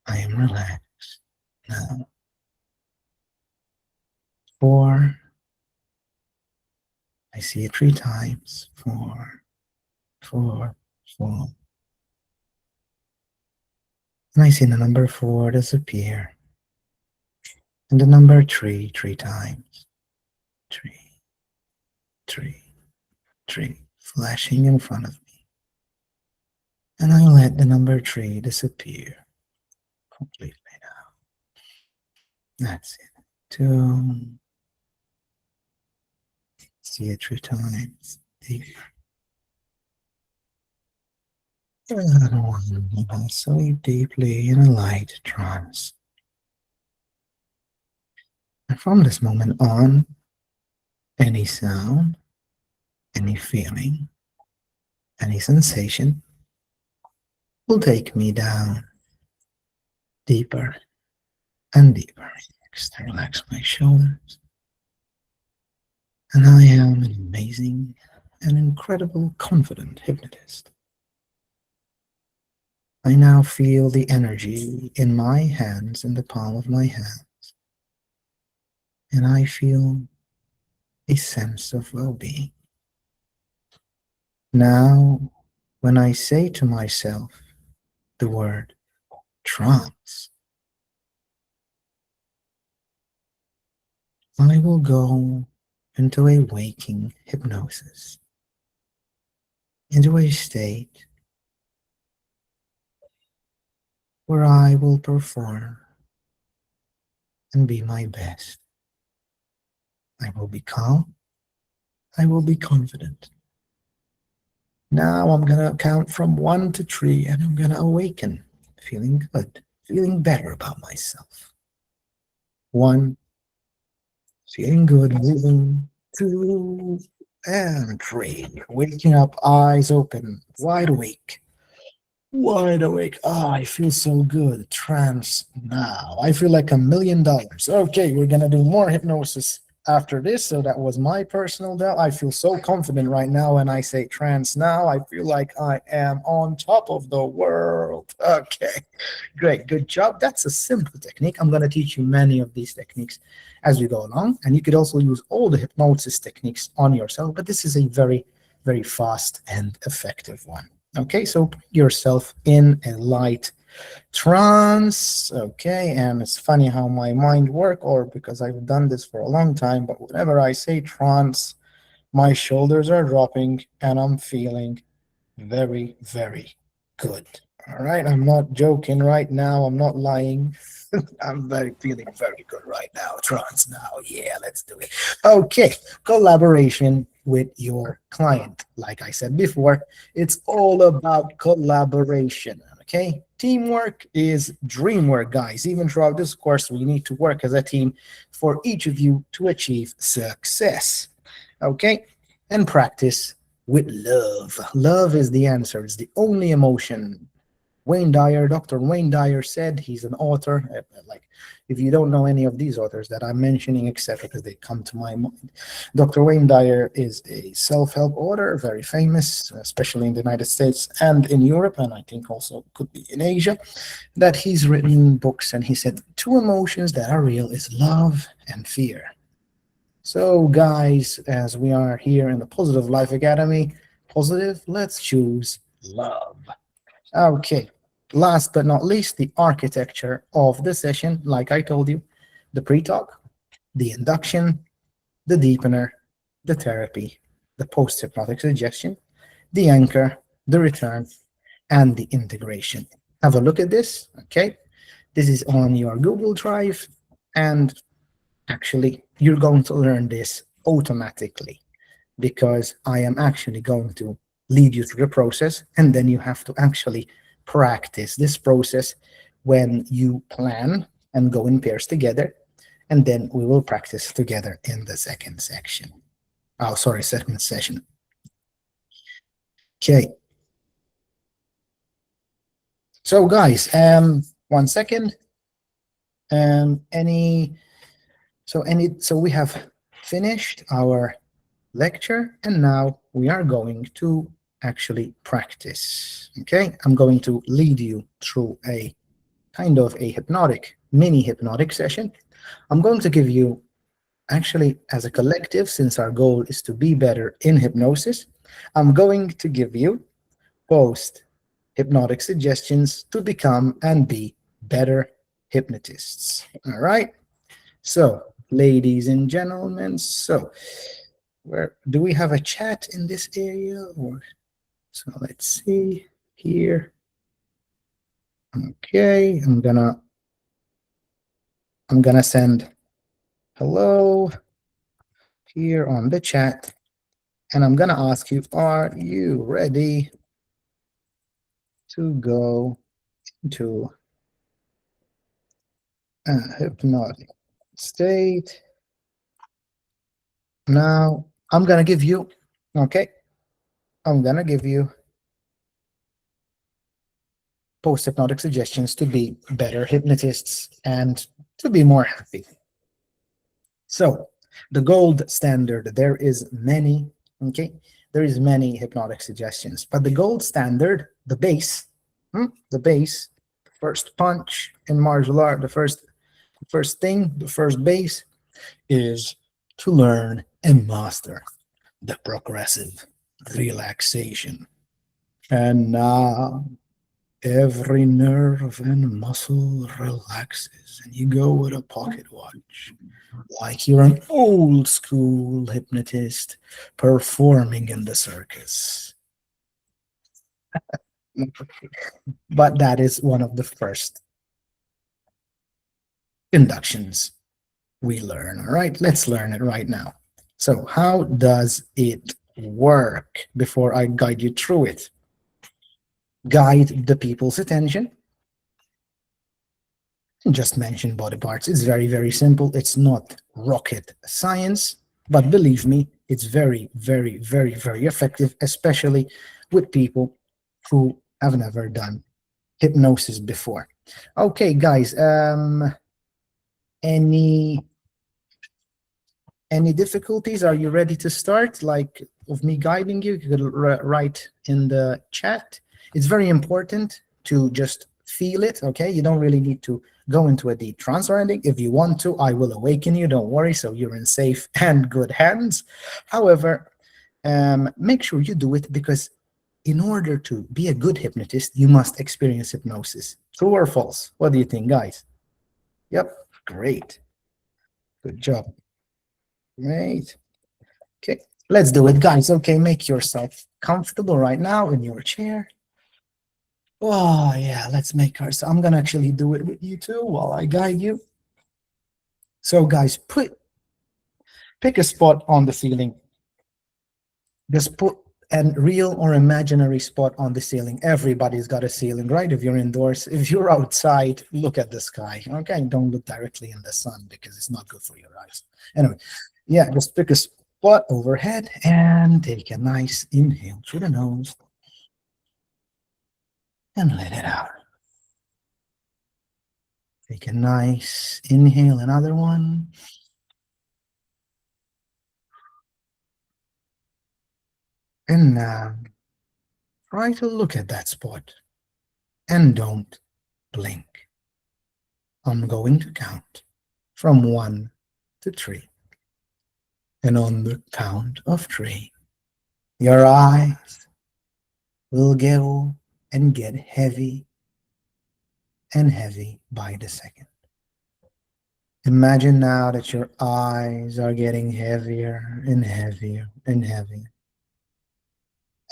I am relaxed now. 4. I see it 3 times. 4, 4, 4. And I see the number 4 disappear. And the number 3 times. 3, 3, 3. Flashing in front of me. And I let the number 3 disappear completely now. That's it. 2. See it 3 times. Deeper. And I sleep deeply in a light trance. And from this moment on, any sound, any feeling, any sensation will take me down deeper and deeper. Next, I relax my shoulders. And I am an amazing and incredible confident hypnotist. I now feel the energy in my hands, in the palm of my hands. And I feel a sense of well-being. Now, when I say to myself the word trance, I will go into a waking hypnosis, into a state where I will perform and be my best. I will be calm. I will be confident. Now I'm going to count from 1 to 3 and I'm going to awaken, feeling good, feeling better about myself. 1, feeling good, moving. 2, and 3, waking up, eyes open, wide awake. Wide awake. I feel so good. Trance now. I feel like $1 million. Okay, we're gonna do more hypnosis after this. So that was my personal doubt. I feel so confident right now when I say trance now. I feel like I am on top of the world. Okay, great. Good job. That's a simple technique. I'm gonna teach you many of these techniques as we go along. And you could also use all the hypnosis techniques on yourself, but this is a very, very fast and effective one. Okay, so put yourself in a light trance. Okay, and it's funny how my mind works, or because I've done this for a long time, but whenever I say trance, my shoulders are dropping and I'm feeling very, very good. All right, I'm not joking right now. I'm not lying. I'm feeling very good right now. Trance now. Yeah, let's do it. Okay, collaboration with your client. Like I said before, it's all about collaboration. Okay, teamwork is dream work, guys. Even throughout this course, we need to work as a team for each of you to achieve success. Okay, and practice with love. Love is the answer. It's the only emotion. Dr. Wayne Dyer said, he's an author. Like, if you don't know any of these authors that I'm mentioning, except because they come to my mind, Dr. Wayne Dyer is a self-help author, very famous, especially in the United States and in Europe, and I think also could be in Asia, that he's written books, and he said, two emotions that are real is love and fear. So guys, as we are here in the Positive Life Academy, positive, let's choose love. Okay, last but not least, the architecture of the session. Like I told you, the pre-talk, the induction, the deepener, the therapy, the post-hypnotic suggestion, the anchor, the return, and the integration. Have a look at this, okay? This is on your Google Drive, and actually, you're going to learn this automatically because I am actually going to lead you through the process, and then you have to actually practice this process when you plan and go in pairs together, and then we will practice together in the second section. Oh, sorry, second session. Okay. So guys, 1 second. So we have finished our lecture, and now we are going to actually practice. Okay, I'm going to lead you through a kind of a mini hypnotic session. I'm going to give you, actually, as a collective, since our goal is to be better in hypnosis, I'm going to give you post hypnotic suggestions to become and be better hypnotists. All right, so ladies and gentlemen, so where do we have a chat in this area? Or so let's see here. Okay, I'm gonna send hello here on the chat, and I'm gonna ask you, are you ready to go into a hypnotic state? Now I'm gonna give you, okay, I'm gonna give you post-hypnotic suggestions to be better hypnotists and to be more happy. So the gold standard, there is many, okay, there is many hypnotic suggestions, but the gold standard, the base, first punch in martial art, the first base is to learn and master the progressive relaxation. And now every nerve and muscle relaxes, and you go with a pocket watch, like you're an old school hypnotist performing in the circus. But that is one of the first inductions we learn. All right, let's learn it right now. So how does it work? Before I guide you through it, guide the people's attention. Just mention body parts. It's very, very simple. It's not rocket science, but believe me, it's very, very, very, very effective, especially with people who have never done hypnosis before. Okay, guys, any difficulties? Are you ready to start? Like, of me guiding you, you could write in the chat. It's very important to just feel it, okay? You don't really need to go into a deep trance or anything. If you want to, I will awaken you, don't worry, so you're in safe and good hands. However, make sure you do it, because in order to be a good hypnotist, you must experience hypnosis. True or false? What do you think, guys? Yep, great. Good job. Great. Okay, let's do it, guys. Okay, make yourself comfortable right now in your chair. Oh, yeah, let's make ourselves. I'm going to actually do it with you too while I guide you. So, guys, pick a spot on the ceiling. Just put and real or imaginary spot on the ceiling. Everybody's got a ceiling, right? If you're indoors, if you're outside, look at the sky. Okay, don't look directly in the sun because it's not good for your eyes. Anyway, yeah, just pick a spot overhead and take a nice inhale through the nose and let it out. Take a nice inhale, another one. And now try to look at that spot and don't blink. I'm going to count from 1 to 3. And on the count of 3, your eyes will go and get heavy and heavy by the second. Imagine now that your eyes are getting heavier and heavier and heavier.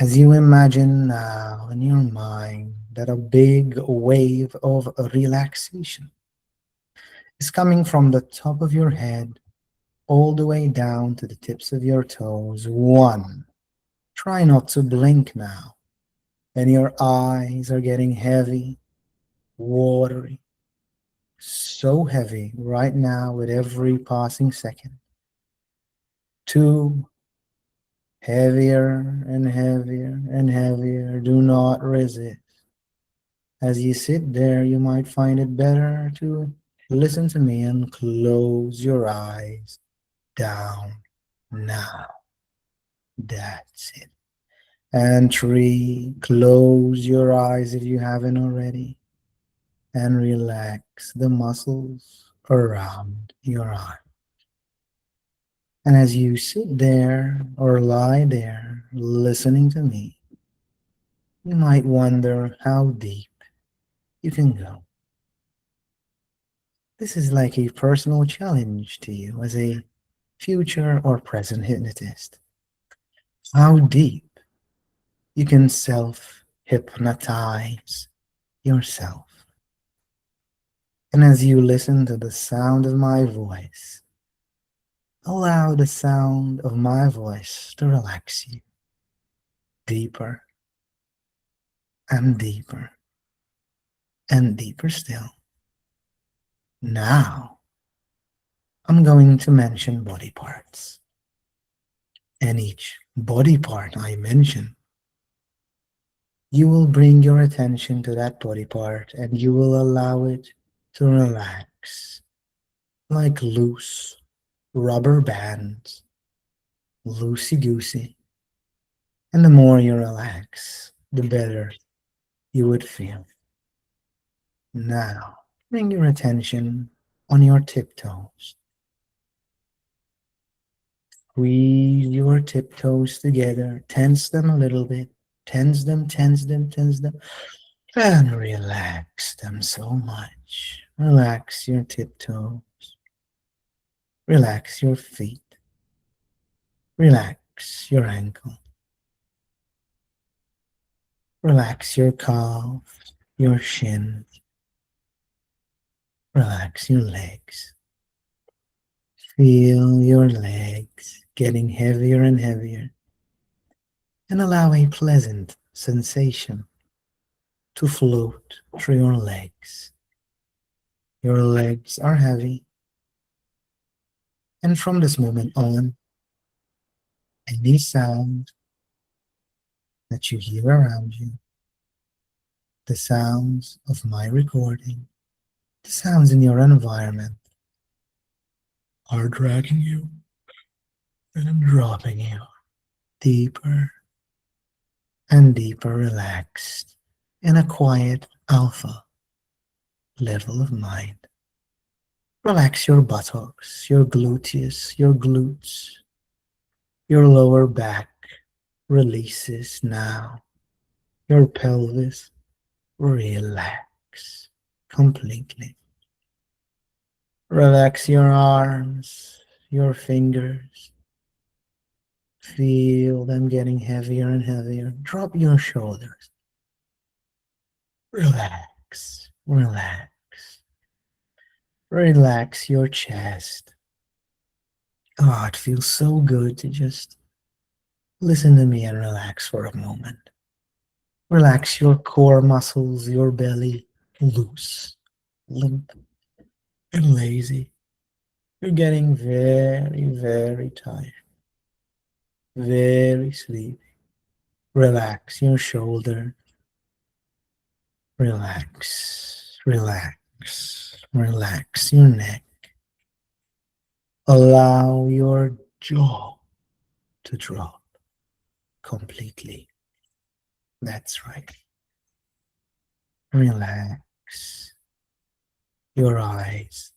As you imagine now in your mind that a big wave of relaxation is coming from the top of your head all the way down to the tips of your toes. 1. Try not to blink now. And your eyes are getting heavy, watery, so heavy right now with every passing second. 2. Heavier and heavier and heavier. Do not resist. As you sit there, you might find it better to listen to me and close your eyes down now. That's it. And 3, close your eyes if you haven't already and relax the muscles around your eye. And as you sit there or lie there listening to me, you might wonder how deep you can go. This is like a personal challenge to you as a future or present hypnotist. How deep you can self-hypnotize yourself. And as you listen to the sound of my voice, allow the sound of my voice to relax you deeper and deeper and deeper still. Now, I'm going to mention body parts. And each body part I mention, you will bring your attention to that body part and you will allow it to relax like loose rubber bands, loosey-goosey. And the more you relax, the better you would feel. Now, bring your attention on your tiptoes. Squeeze your tiptoes together, tense them a little bit, tense them, tense them, tense them, and relax them so much. Relax your tiptoes. Relax your feet. Relax your ankle. Relax your calves, your shins. Relax your legs. Feel your legs getting heavier and heavier, and allow a pleasant sensation to float through your legs. Your legs are heavy, and from this moment on, any sound that you hear around you, the sounds of my recording, the sounds in your environment, are dragging you and dropping you deeper and deeper relaxed in a quiet alpha level of mind. Relax your buttocks, your gluteus, your glutes, your lower back releases now. Your pelvis relax completely. Relax your arms, your fingers. Feel them getting heavier and heavier. Drop your shoulders. Relax, relax. Relax your chest. Oh, it feels so good to just Listen to me and relax for a moment. Relax your core muscles, your belly, loose, limp, and lazy. You're getting very, very tired, very sleepy. Relax your shoulder. Relax, relax, relax your neck. Allow your jaw to drop completely. That's right. Relax your eyes,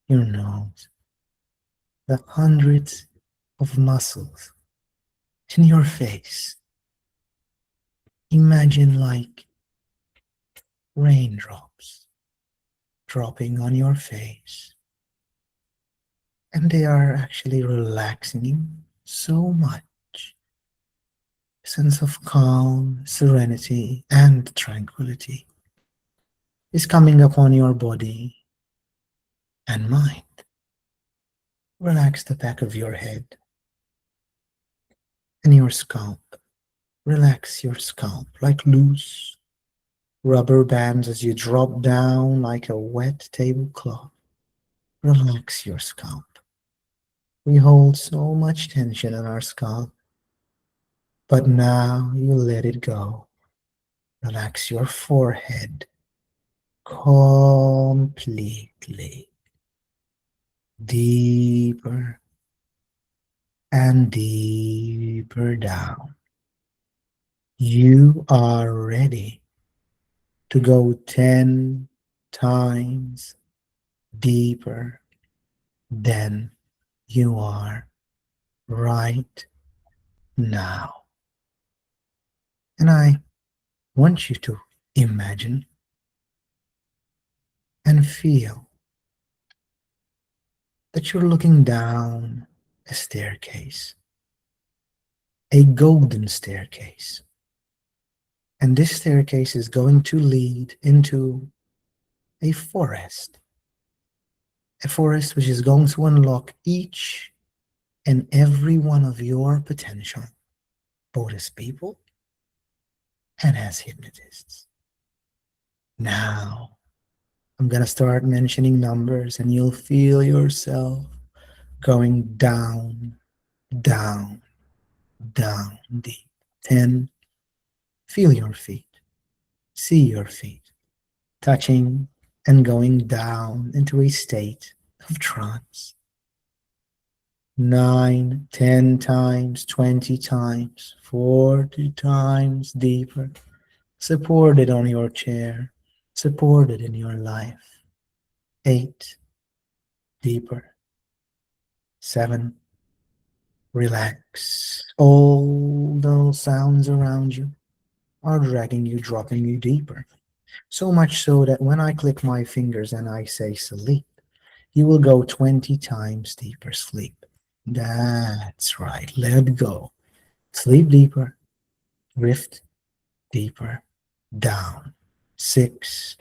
your nose, the hundreds of muscles in your face. Imagine like raindrops dropping on your face, and they are actually relaxing you so much. Sense of calm, serenity, and tranquility is coming upon your body and mind. Relax the back of your head and your scalp. Relax your scalp like loose rubber bands as you drop down like a wet tablecloth. Relax your scalp. We hold so much tension in our scalp, but now you let it go. Relax your forehead completely. Deeper and deeper down. You are ready to go 10 times deeper than you are right now. And I want you to imagine and feel that you're looking down a staircase, a golden staircase. And this staircase is going to lead into a forest which is going to unlock each and every one of your potential, both as people and as hypnotists. Now, I'm going to start mentioning numbers and you'll feel yourself going down, down, down deep. 10, feel your feet, see your feet, touching and going down into a state of trance. 9, 10 times, 20 times, 40 times deeper, supported on your chair, supported in your life. 8, deeper. 7, relax. All those sounds around you are dragging you, dropping you deeper. So much so that when I click my fingers and I say sleep, you will go 20 times deeper sleep. That's right, let go. Sleep deeper, drift deeper, down. 6,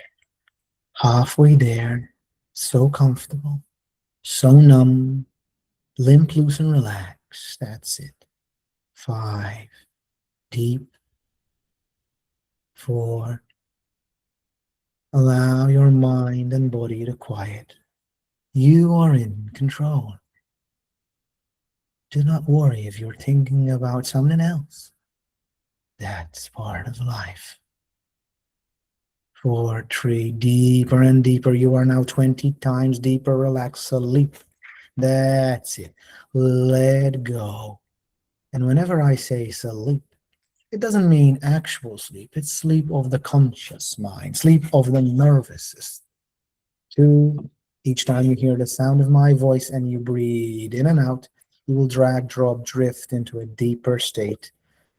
halfway there, so comfortable, so numb, limp, loose, and relax. That's it. 5, deep. 4, allow your mind and body to quiet. You are in control. Do not worry if you're thinking about something else. That's part of life. 4, 3, deeper and deeper. You are now 20 times deeper. Relax, sleep. That's it. Let go. And whenever I say sleep, it doesn't mean actual sleep. It's sleep of the conscious mind, sleep of the nervous system. 2, each time you hear the sound of my voice and you breathe in and out, you will drag, drop, drift into a deeper state,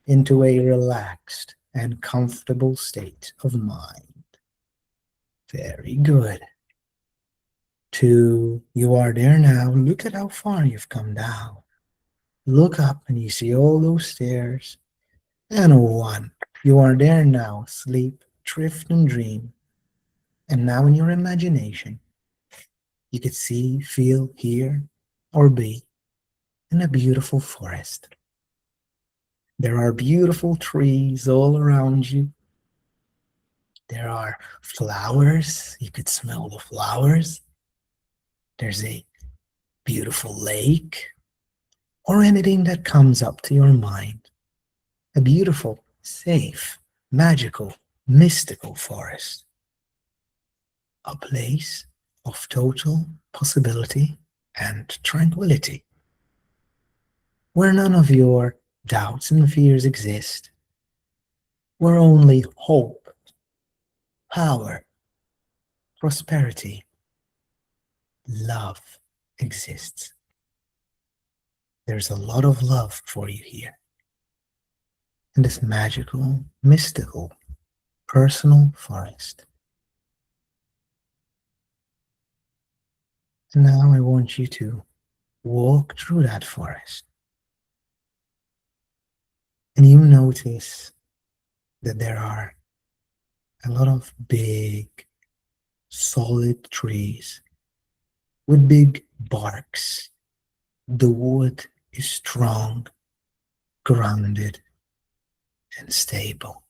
into a relaxed and comfortable state of mind. Very good. 2, you are there now. Look at how far you've come down. Look up and you see all those stairs. And 1, you are there now. Sleep, drift, and dream. And now in your imagination, you could see, feel, hear, or be in a beautiful forest. There are beautiful trees all around you. There are flowers. You could smell the flowers. There's a beautiful lake, or anything that comes up to your mind. A beautiful, safe, magical, mystical forest. A place of total possibility and tranquility, where none of your doubts and fears exist, where only hope, power, prosperity, love exists. There's a lot of love for you here in this magical, mystical, personal forest. And now I want you to walk through that forest. And you notice that there are a lot of big, solid trees with big barks. The wood is strong, grounded, and stable.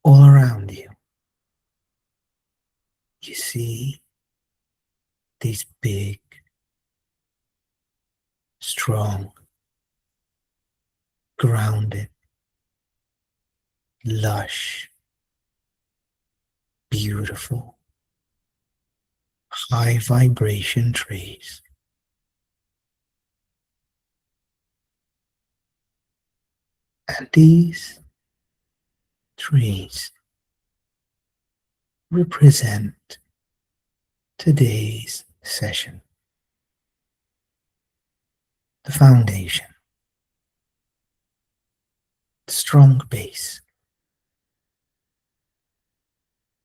All around you, you see these big, strong, grounded, lush, beautiful, high vibration trees. And these trees represent today's session. The foundation, the strong base,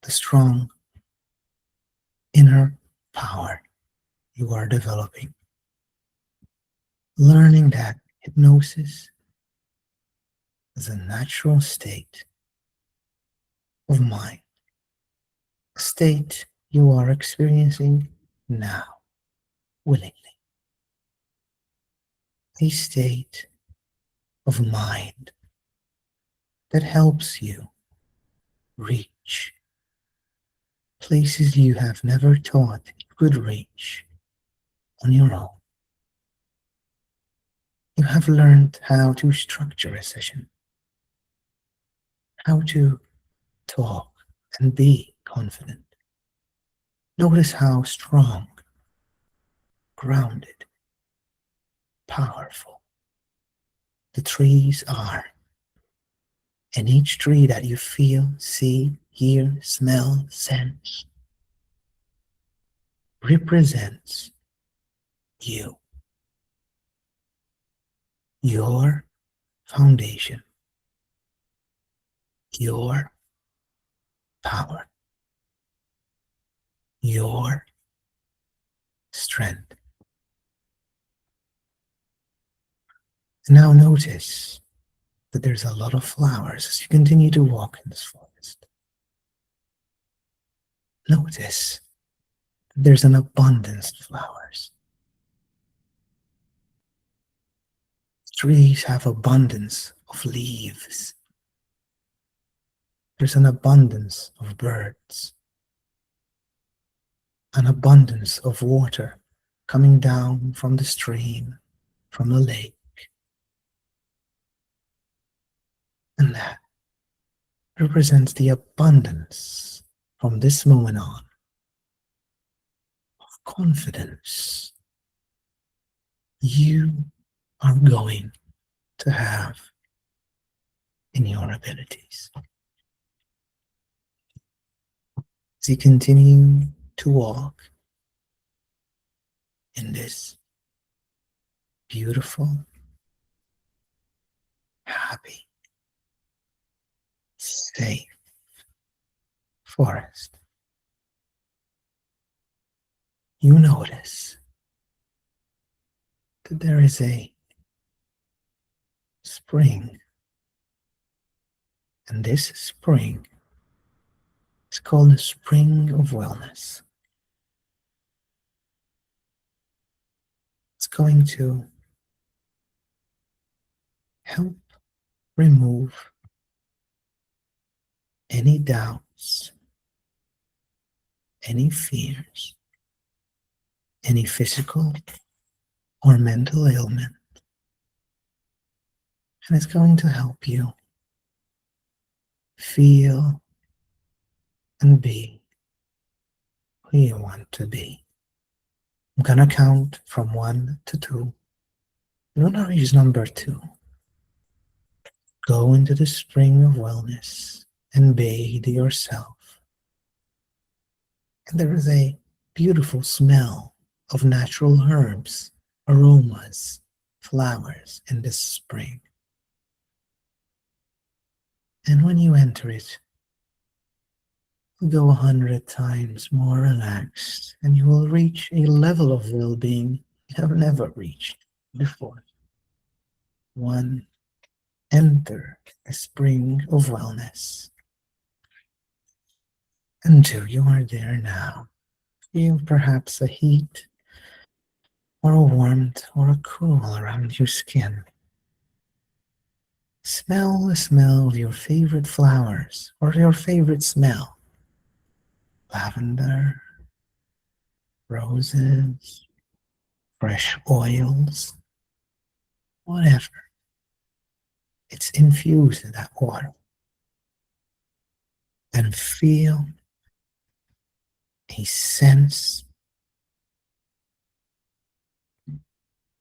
the strong inner power you are developing. Learning that hypnosis is a natural state of mind, a state you are experiencing now, willingly. A state of mind that helps you reach places you have never thought you could reach on your own. You have learned how to structure a session, how to talk and be confident. Notice how strong, grounded, powerful the trees are. And each tree that you feel, see, hear, smell, sense represents you, your foundation, your power, your strength. Now notice that there's a lot of flowers as you continue to walk in this forest. Notice that there's an abundance of flowers. Trees have abundance of leaves. There's an abundance of birds, an abundance of water coming down from the stream, from the lake. And that represents the abundance from this moment on of confidence you are going to have in your abilities. As you continue to walk in this beautiful, happy, safe forest, you notice that there is a spring, and this spring is called the spring of wellness. It's going to help remove any doubts, any fears, any physical or mental ailment. And it's going to help you feel and be who you want to be. I'm gonna count from 1 to 2. You're gonna reach number 2. Go into the spring of wellness and bathe yourself. And there is a beautiful smell of natural herbs, aromas, flowers in this spring. And when you enter it, you'll go 100 times more relaxed, and you will reach a level of well-being you have never reached before. 1. Enter a spring of wellness. And 2. You are there now. Feel perhaps a heat or a warmth or a cool around your skin. Smell the smell of your favorite flowers or your favorite smell. Lavender, roses, fresh oils, whatever. It's infused in that water. And feel a sense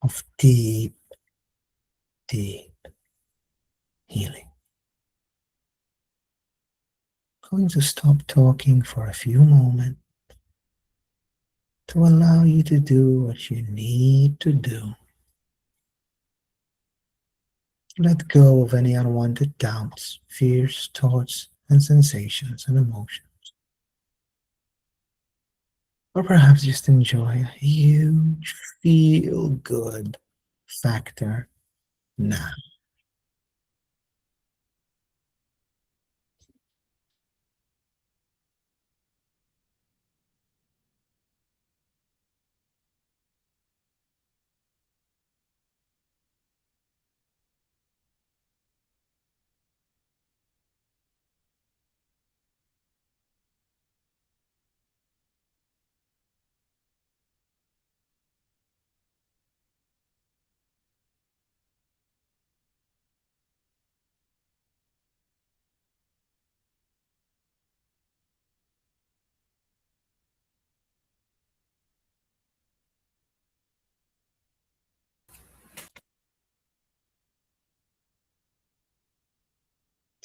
of deep, deep healing. I'm going to stop talking for a few moments to allow you to do what you need to do. Let go of any unwanted doubts, fears, thoughts, and sensations and emotions. Or perhaps just enjoy a huge feel-good factor now.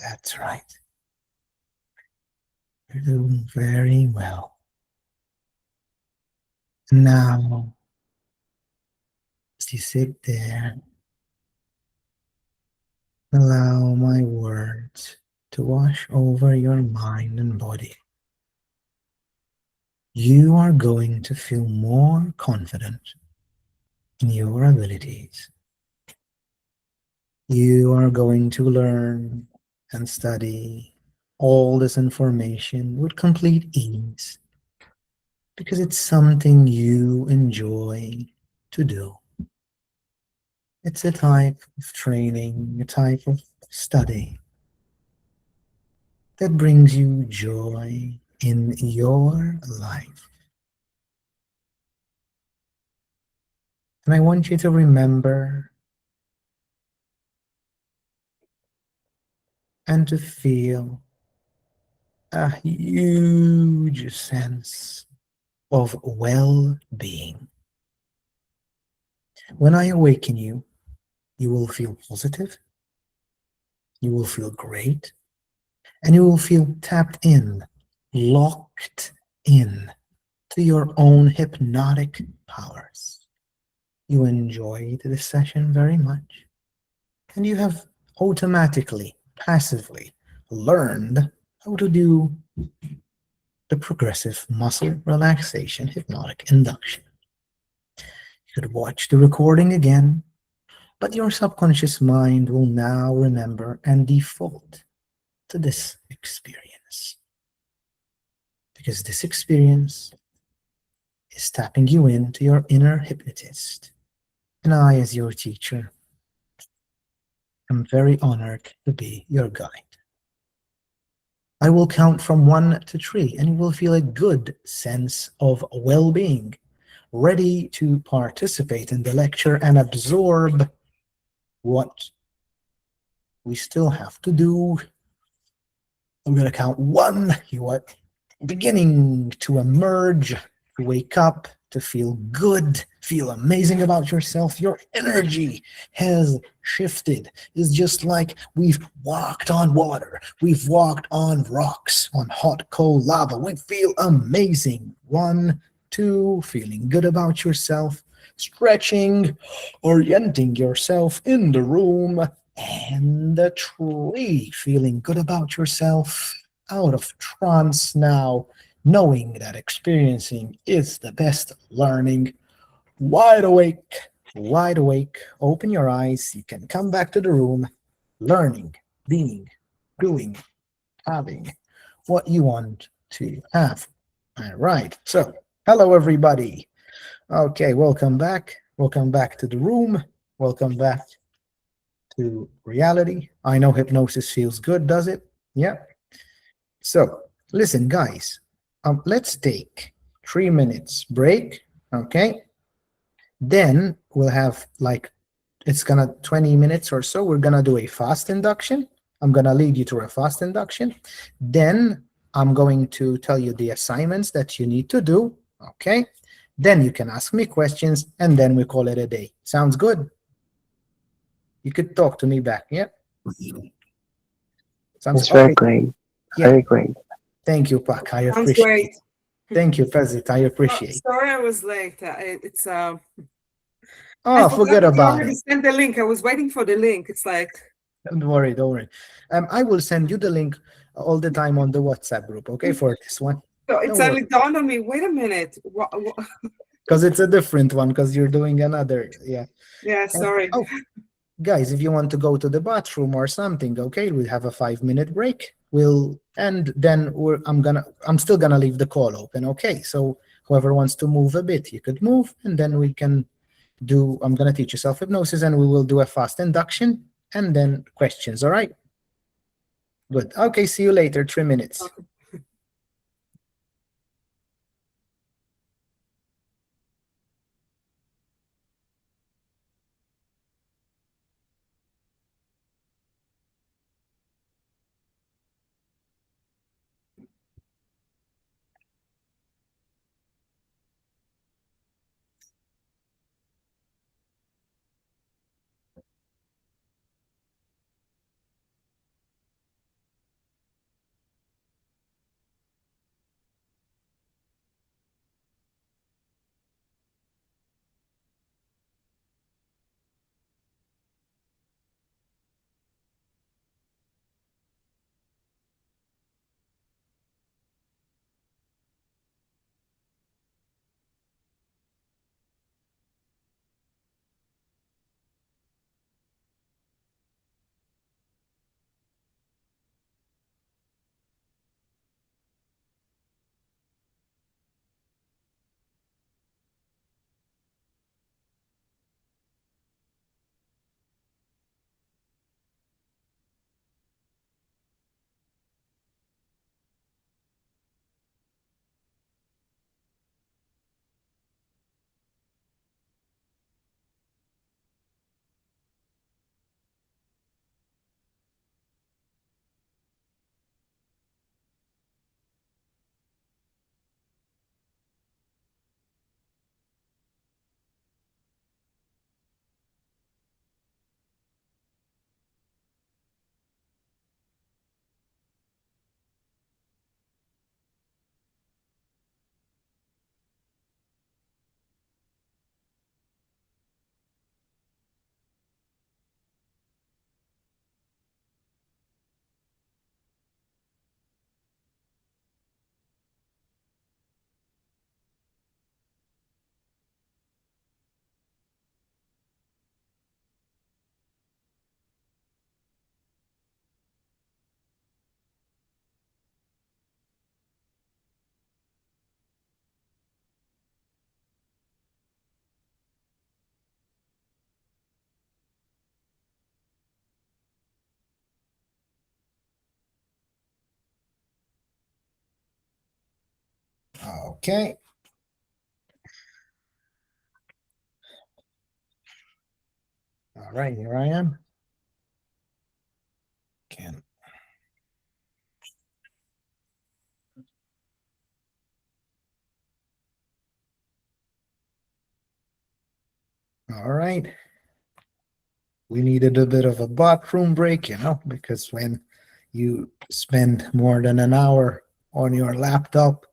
That's right. You're doing very well. Now, as you sit there, allow my words to wash over your mind and body. You are going to feel more confident in your abilities. You are going to learn and study all this information with complete ease because it's something you enjoy to do. It's a type of training, a type of study that brings you joy in your life. And I want you to remember and to feel a huge sense of well-being. When I awaken you, you will feel positive, you will feel great, and you will feel tapped in, locked in to your own hypnotic powers. You enjoyed this session very much, and you have automatically, passively learned how to do the progressive muscle relaxation hypnotic induction. You could watch the recording again, but your subconscious mind will now remember and default to this experience. Because this experience is tapping you into your inner hypnotist. And I, as your teacher, I'm very honored to be your guide. I will count from 1 to 3, and you will feel a good sense of well-being, ready to participate in the lecture and absorb what we still have to do. I'm going to count 1. You are beginning to emerge, to wake up, to feel good, feel amazing about yourself. Your energy has shifted. It's just like we've walked on water. We've walked on rocks, on hot, cold lava. We feel amazing. 1, 2, feeling good about yourself, stretching, orienting yourself in the room, and 3, feeling good about yourself, out of trance now, knowing that experiencing is the best learning. Wide awake, wide awake. Open your eyes. You can come back to the room, learning, being, doing, having what you want to have. All right. So, hello, everybody. Okay, welcome back. Welcome back to the room. Welcome back to reality. I know hypnosis feels good, does it? Yeah. So listen, guys, let's take 3 minutes break. Okay. Then we'll have like, it's gonna 20 minutes or so. We're gonna do a fast induction. I'm gonna lead you through a fast induction. Then I'm going to tell you the assignments that you need to do. Okay. Then you can ask me questions, and then we call it a day. Sounds good? You could talk to me back. Yeah. Sounds It's very okay. great. Yeah. Very great. Thank you, Pak. I Sounds appreciate great. it. Thank you, Fazit. I appreciate. Sorry I was late. It's I Oh, forgot forget that you about already it. sent the link. I was waiting for the link. It's like, Don't worry, don't worry. I will send you the link all the time on the WhatsApp group, okay, for this one. so it Don't suddenly worry. dawned on me, wait a minute. Because it's a different one, because you're doing another, yeah. Yeah, sorry. Oh, guys, if you want to go to the bathroom or something, okay, we'll have a 5-minute break. And then I'm still gonna leave the call open, okay? So whoever wants to move a bit, you could move, and then we can I'm gonna teach you self-hypnosis, and we will do a fast induction and then questions, all right? Good. Okay, see you later, 3 minutes. Okay. Okay. All right, here I am. Can. All right. We needed a bit of a bathroom break, because when you spend more than an hour on your laptop,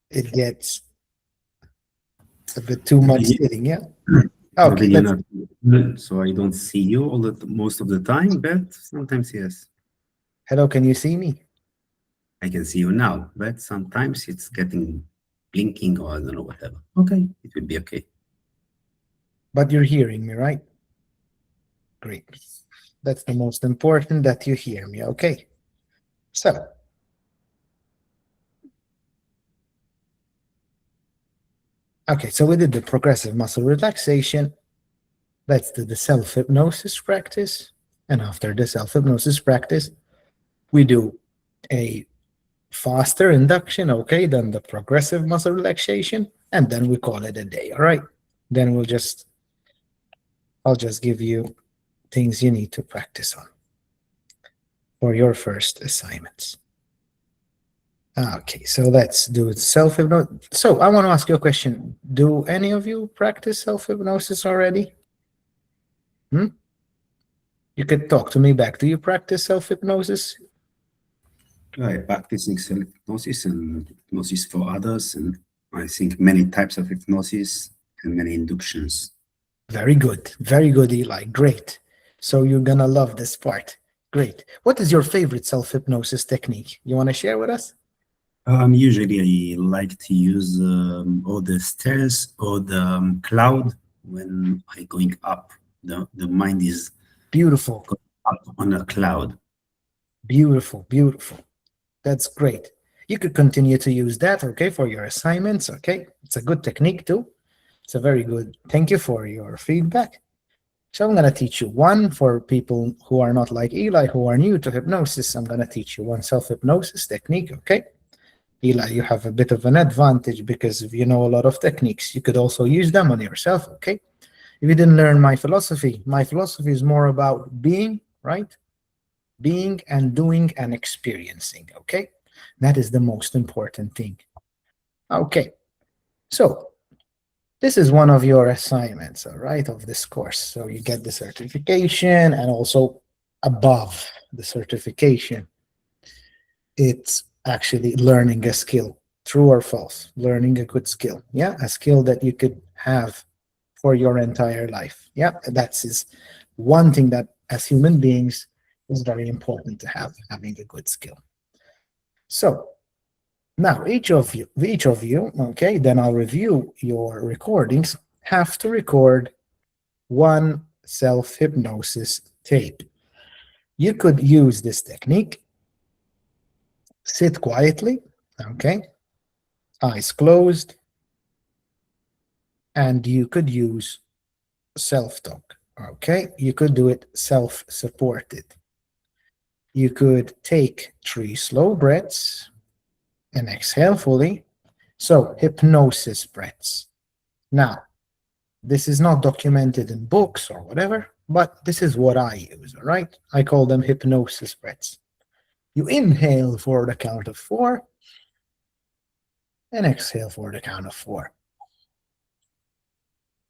it gets a bit too much sitting, yeah? Okay, so I don't see you most of the time, but sometimes yes. Hello, can you see me? I can see you now, but sometimes it's getting blinking or I don't know, whatever. Okay, it will be okay. But you're hearing me, right? Great. That's the most important, that you hear me, okay? So, okay, so we did the progressive muscle relaxation. Let's do the self-hypnosis practice. And after the self-hypnosis practice, we do a faster induction, okay, than the progressive muscle relaxation, and then we call it a day, all right? Then I'll just give you things you need to practice on for your first assignments. Okay, so let's do self-hypnosis. So I want to ask you a question. Do any of you practice self-hypnosis already? You could talk to me back. Do you practice self-hypnosis? I practicing self-hypnosis and hypnosis for others, and I think many types of hypnosis and many inductions. Very good, Eli. Great. So you're gonna love this part. Great. What is your favorite self-hypnosis technique? You want to share with us? Usually I like to use or the stairs or the cloud when I going up. The mind is Beautiful. up on a cloud. Beautiful. That's great. You could continue to use that, okay, for your assignments, okay? It's a good technique too. It's a very good. Thank you for your feedback. So I'm going to teach you one for people who are not like Eli, who are new to hypnosis. I'm going to teach you one self-hypnosis technique, okay? Eli, you have a bit of an advantage because if you know a lot of techniques, you could also use them on yourself, okay? If you didn't learn my philosophy is more about being, right? Being and doing and experiencing, okay? That is the most important thing. Okay, so this is one of your assignments, all right, of this course. So you get the certification, and also above the certification, it's actually learning a skill, true or false, learning a good skill, yeah, a skill that you could have for your entire life. Yeah, that is one thing that as human beings is very important to have, having a good skill. So now each of you, okay, then I'll review your recordings, have to record one self-hypnosis tape. You could use this technique, sit quietly, okay, eyes closed, and you could use self-talk, okay? You could do it self-supported. You could take 3 slow breaths and exhale fully. So hypnosis breaths. Now, this is not documented in books or whatever, but this is what I use, all right? I call them hypnosis breaths. You inhale for the count of 4 and exhale for the count of 4.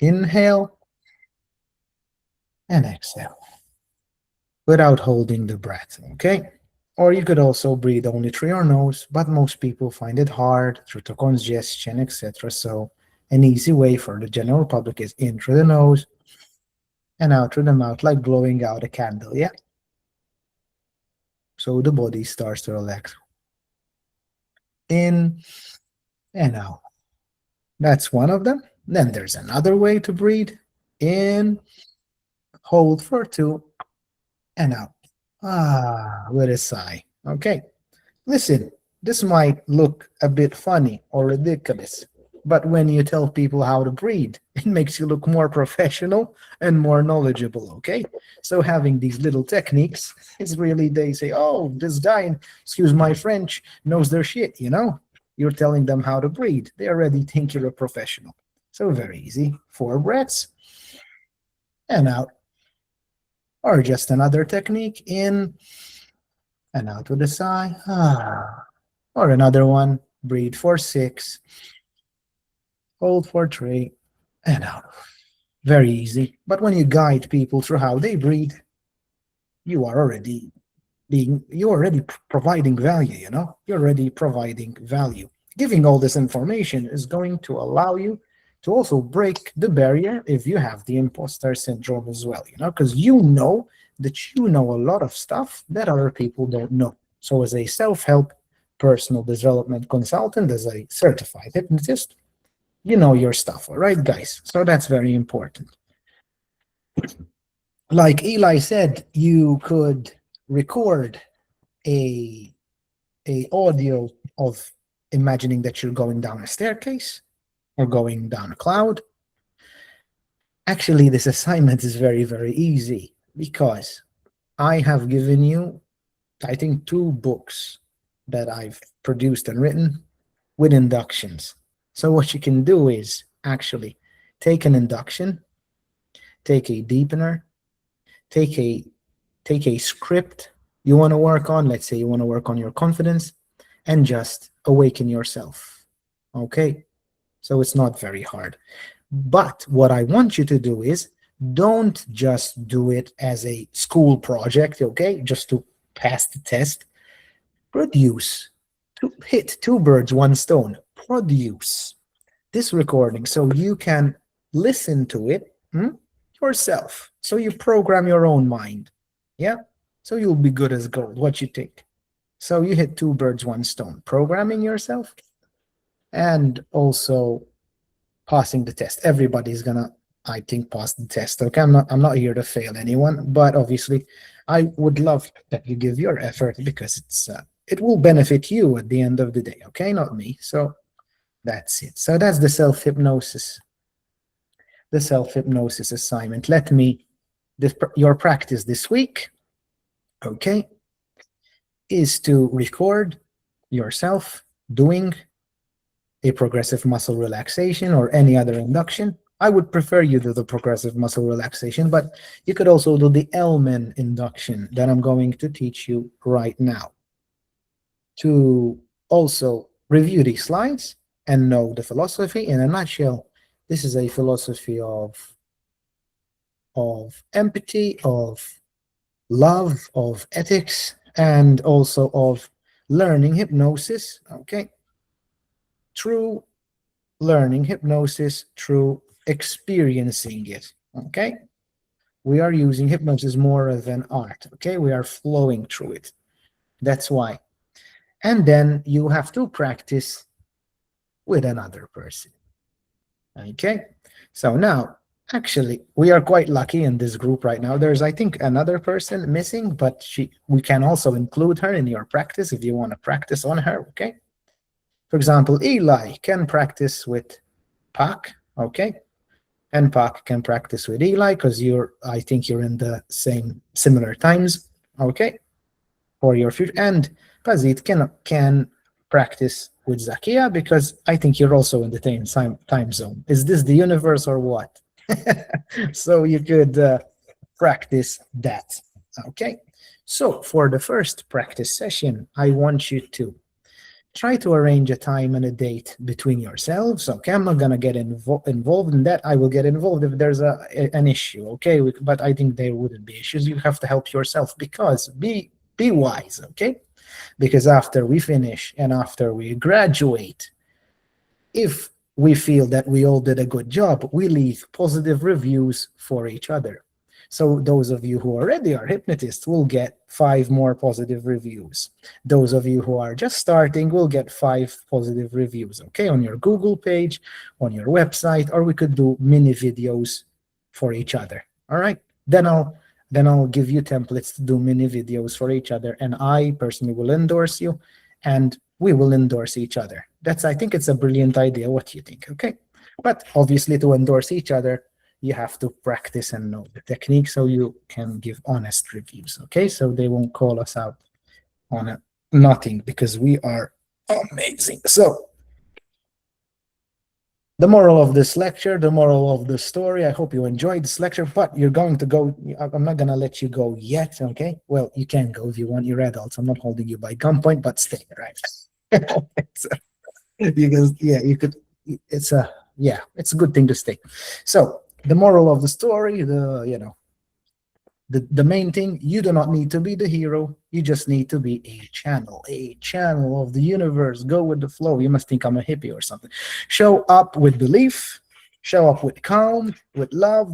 Inhale and exhale without holding the breath, okay? Or you could also breathe only through your nose, but most people find it hard due to congestion, etc. So an easy way for the general public is in through the nose and out through the mouth, like blowing out a candle, yeah? So the body starts to relax. In and out. That's one of them. Then there's another way to breathe. In, hold for 2, and out. With a sigh. Okay. Listen, this might look a bit funny or ridiculous, But when you tell people how to breathe, it makes you look more professional and more knowledgeable, okay? So having these little techniques is really, they say, oh, this guy, excuse my French, knows their shit, you know? You're telling them how to breathe. They already think you're a professional. So very easy. 4 breaths and out. Or just another technique, in and out with a sigh. Or another one, breathe for 6, hold for 3, and out. Very easy. But when you guide people through how they breathe, you're already providing value, you know? You're already providing value. Giving all this information is going to allow you to also break the barrier if you have the imposter syndrome as well, you know, because you know that you know a lot of stuff that other people don't know. So as a self-help personal development consultant, as a certified hypnotist, you know your stuff, all right, guys? So that's very important. Like Eli said, you could record a audio of imagining that you're going down a staircase or going down a cloud. Actually, this assignment is very, very easy because I have given you, I think, 2 books that I've produced and written with inductions. So what you can do is actually take an induction, take a deepener, take a script you want to work on. Let's say you want to work on your confidence, and just awaken yourself. Okay? So it's not very hard. But what I want you to do is, don't just do it as a school project, okay? Just to pass the test. Produce. To hit 2 birds, 1 stone. Produce this recording so you can listen to it yourself. So you program your own mind. Yeah? So you'll be good as gold. What you think? So you hit 2 birds, 1 stone. Programming yourself and also passing the test. Everybody's gonna, I think, pass the test. Okay, I'm not here to fail anyone, but obviously I would love that you give your effort because it will benefit you at the end of the day, okay, not me. So that's it. So that's the self-hypnosis assignment. Your practice this week, okay, is to record yourself doing a progressive muscle relaxation or any other induction. I would prefer you do the progressive muscle relaxation, but you could also do the Elman induction that I'm going to teach you right now. To also review these slides and know the philosophy. In a nutshell, this is a philosophy of empathy, of love, of ethics, and also of learning hypnosis, okay? Through learning hypnosis, through experiencing it, okay? We are using hypnosis more as an art, okay? We are flowing through it. That's why. And then you have to practice with another person, okay? So now, actually, we are quite lucky in this group right now. There's, I think, another person missing, but we can also include her in your practice if you want to practice on her, okay? For example, Eli can practice with Pak, okay? And Pak can practice with Eli because I think you're in the similar times, okay? For your future. And Pazit can practice with Zakia because I think you're also in the same time zone. Is this the universe or what? So you could practice that, okay? So for the first practice session, I want you to try to arrange a time and a date between yourselves, okay? I'm not gonna get involved in that. I will get involved if there's an issue, okay? But I think there wouldn't be issues. You have to help yourself because be wise, okay? Because after we finish and after we graduate, if we feel that we all did a good job, we leave positive reviews for each other. So those of you who already are hypnotists will get 5 more positive reviews. Those of you who are just starting will get 5 positive reviews, okay, on your Google page, on your website, or we could do mini videos for each other, all right? Then I'll give you templates to do mini videos for each other, and I personally will endorse you, and we will endorse each other. I think it's a brilliant idea. What do you think? Okay. But obviously, to endorse each other, you have to practice and know the technique so you can give honest reviews. Okay. So they won't call us out on nothing because we are amazing. So, the moral of this lecture, the moral of the story, I hope you enjoyed this lecture, but you're going to go, I'm not going to let you go yet, okay? Well, you can go if you want, you're adults. I'm not holding you by gunpoint, but stay, right? Because, yeah, you could, it's a good thing to stay. So, the moral of the story, the main thing, you do not need to be the hero. You just need to be a channel of the universe. Go with the flow. You must think I'm a hippie or something. Show up with belief, show up with calm, with love,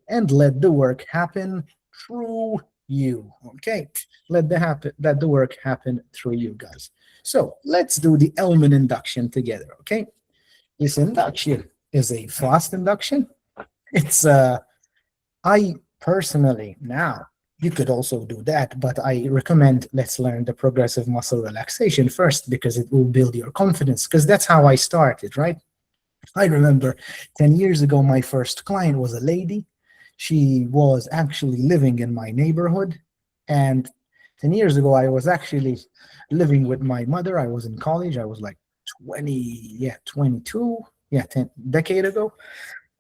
and let the work happen through you. Okay? Let the work happen through you, guys. So let's do the element induction together. Okay? This induction is a fast induction. It's I personally, now you could also do that, but I recommend let's learn the progressive muscle relaxation first because it will build your confidence, because that's how I started, right? I remember 10 years ago, my first client was a lady. She was actually living in my neighborhood. And 10 years ago, I was actually living with my mother. I was in college. I was like 22, 10 decade ago.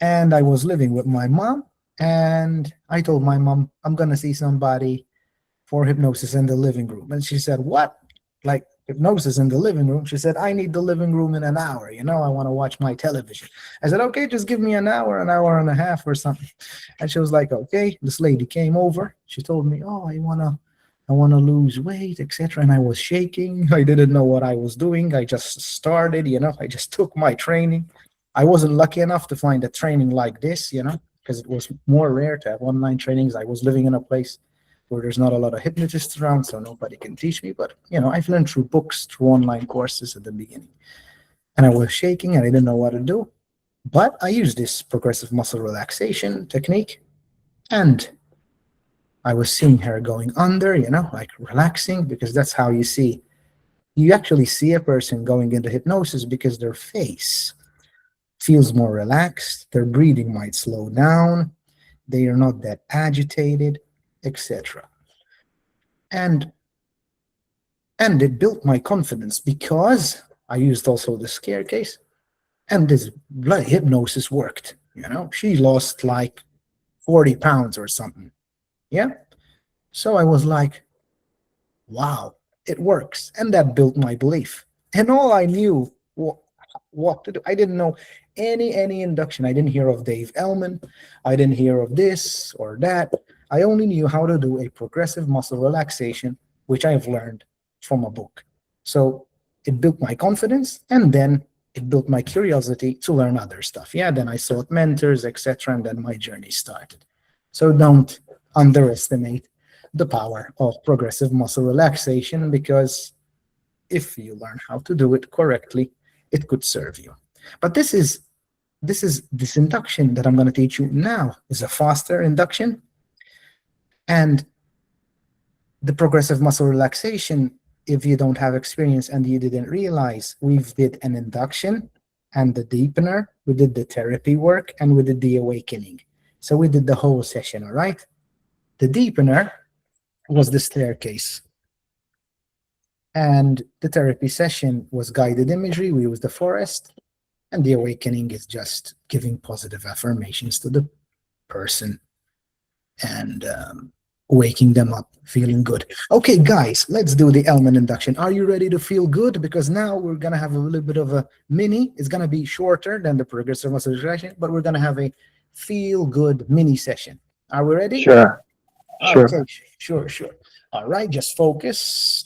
And I was living with my mom. And I told my mom, I'm going to see somebody for hypnosis in the living room. And she said, what? Like hypnosis in the living room? She said, I need the living room in an hour. I want to watch my television. I said, okay, just give me an hour and a half or something. And she was like, okay. This lady came over. She told me, oh, I want to lose weight, etc. And I was shaking. I didn't know what I was doing. I just started, I just took my training. I wasn't lucky enough to find a training like this, because it was more rare to have online trainings. I was living in a place where there's not a lot of hypnotists around, so nobody can teach me. But, I've learned through books, through online courses at the beginning. And I was shaking and I didn't know what to do. But I used this progressive muscle relaxation technique. And I was seeing her going under, like relaxing, because that's how you actually see a person going into hypnosis because their face feels more relaxed, their breathing might slow down, they are not that agitated, etc. And it built my confidence because I used also the staircase, and this bloody hypnosis worked. She lost like 40 pounds or something. Yeah. So I was like, wow, it works. And that built my belief. And all I knew what to do. I didn't know any induction. I didn't hear of Dave Ellman. I didn't hear of this or that. I only knew how to do a progressive muscle relaxation, which I've learned from a book. So it built my confidence, and then it built my curiosity to learn other stuff. Yeah, then I sought mentors, etc., and then my journey started. So don't underestimate the power of progressive muscle relaxation, because if you learn how to do it correctly, it could serve you. But this induction that I'm going to teach you now is a faster induction. And the progressive muscle relaxation, if you don't have experience and you didn't realize, we've did an induction and the deepener, we did the therapy work, and we did the awakening. So we did the whole session, all right? The deepener was the staircase. And the therapy session was guided imagery. We used the forest. And the awakening is just giving positive affirmations to the person and waking them up, feeling good. Okay, guys, let's do the element induction. Are you ready to feel good? Because now we're going to have a little bit of a mini. It's going to be shorter than the progressive muscle relaxation, but we're going to have a feel good mini session. Are we ready? Sure. Okay, sure. All right, just focus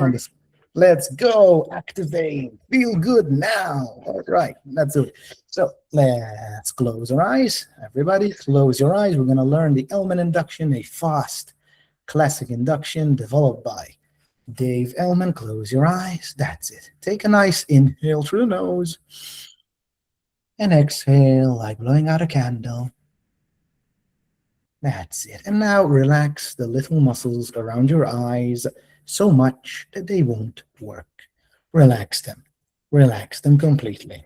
on this. Let's go. Activate. Feel good now. All right, let's do it. So let's close our eyes. Everybody, close your eyes. We're going to learn the element induction, a fast classic induction developed by Dave Ellman. Close your eyes. That's it. Take a nice inhale through the nose and exhale like blowing out a candle. That's it. And now relax the little muscles around your eyes so much that they won't work. Relax them completely.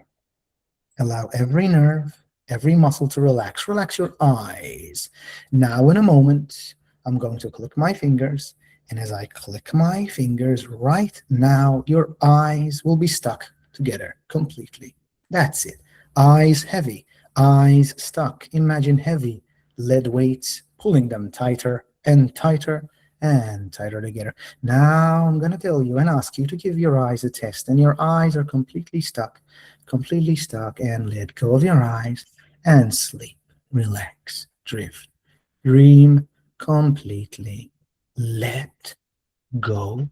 Allow every nerve, every muscle to relax. Relax your eyes. Now, in a moment, I'm going to click my fingers. And as I click my fingers right now, your eyes will be stuck together completely. That's it. Eyes heavy, eyes stuck. Imagine heavy lead weights, pulling them tighter and tighter and tighter together. Now I'm going to tell you and ask you to give your eyes a test, and your eyes are completely stuck, and let go of your eyes and sleep, relax, drift, dream completely. Let go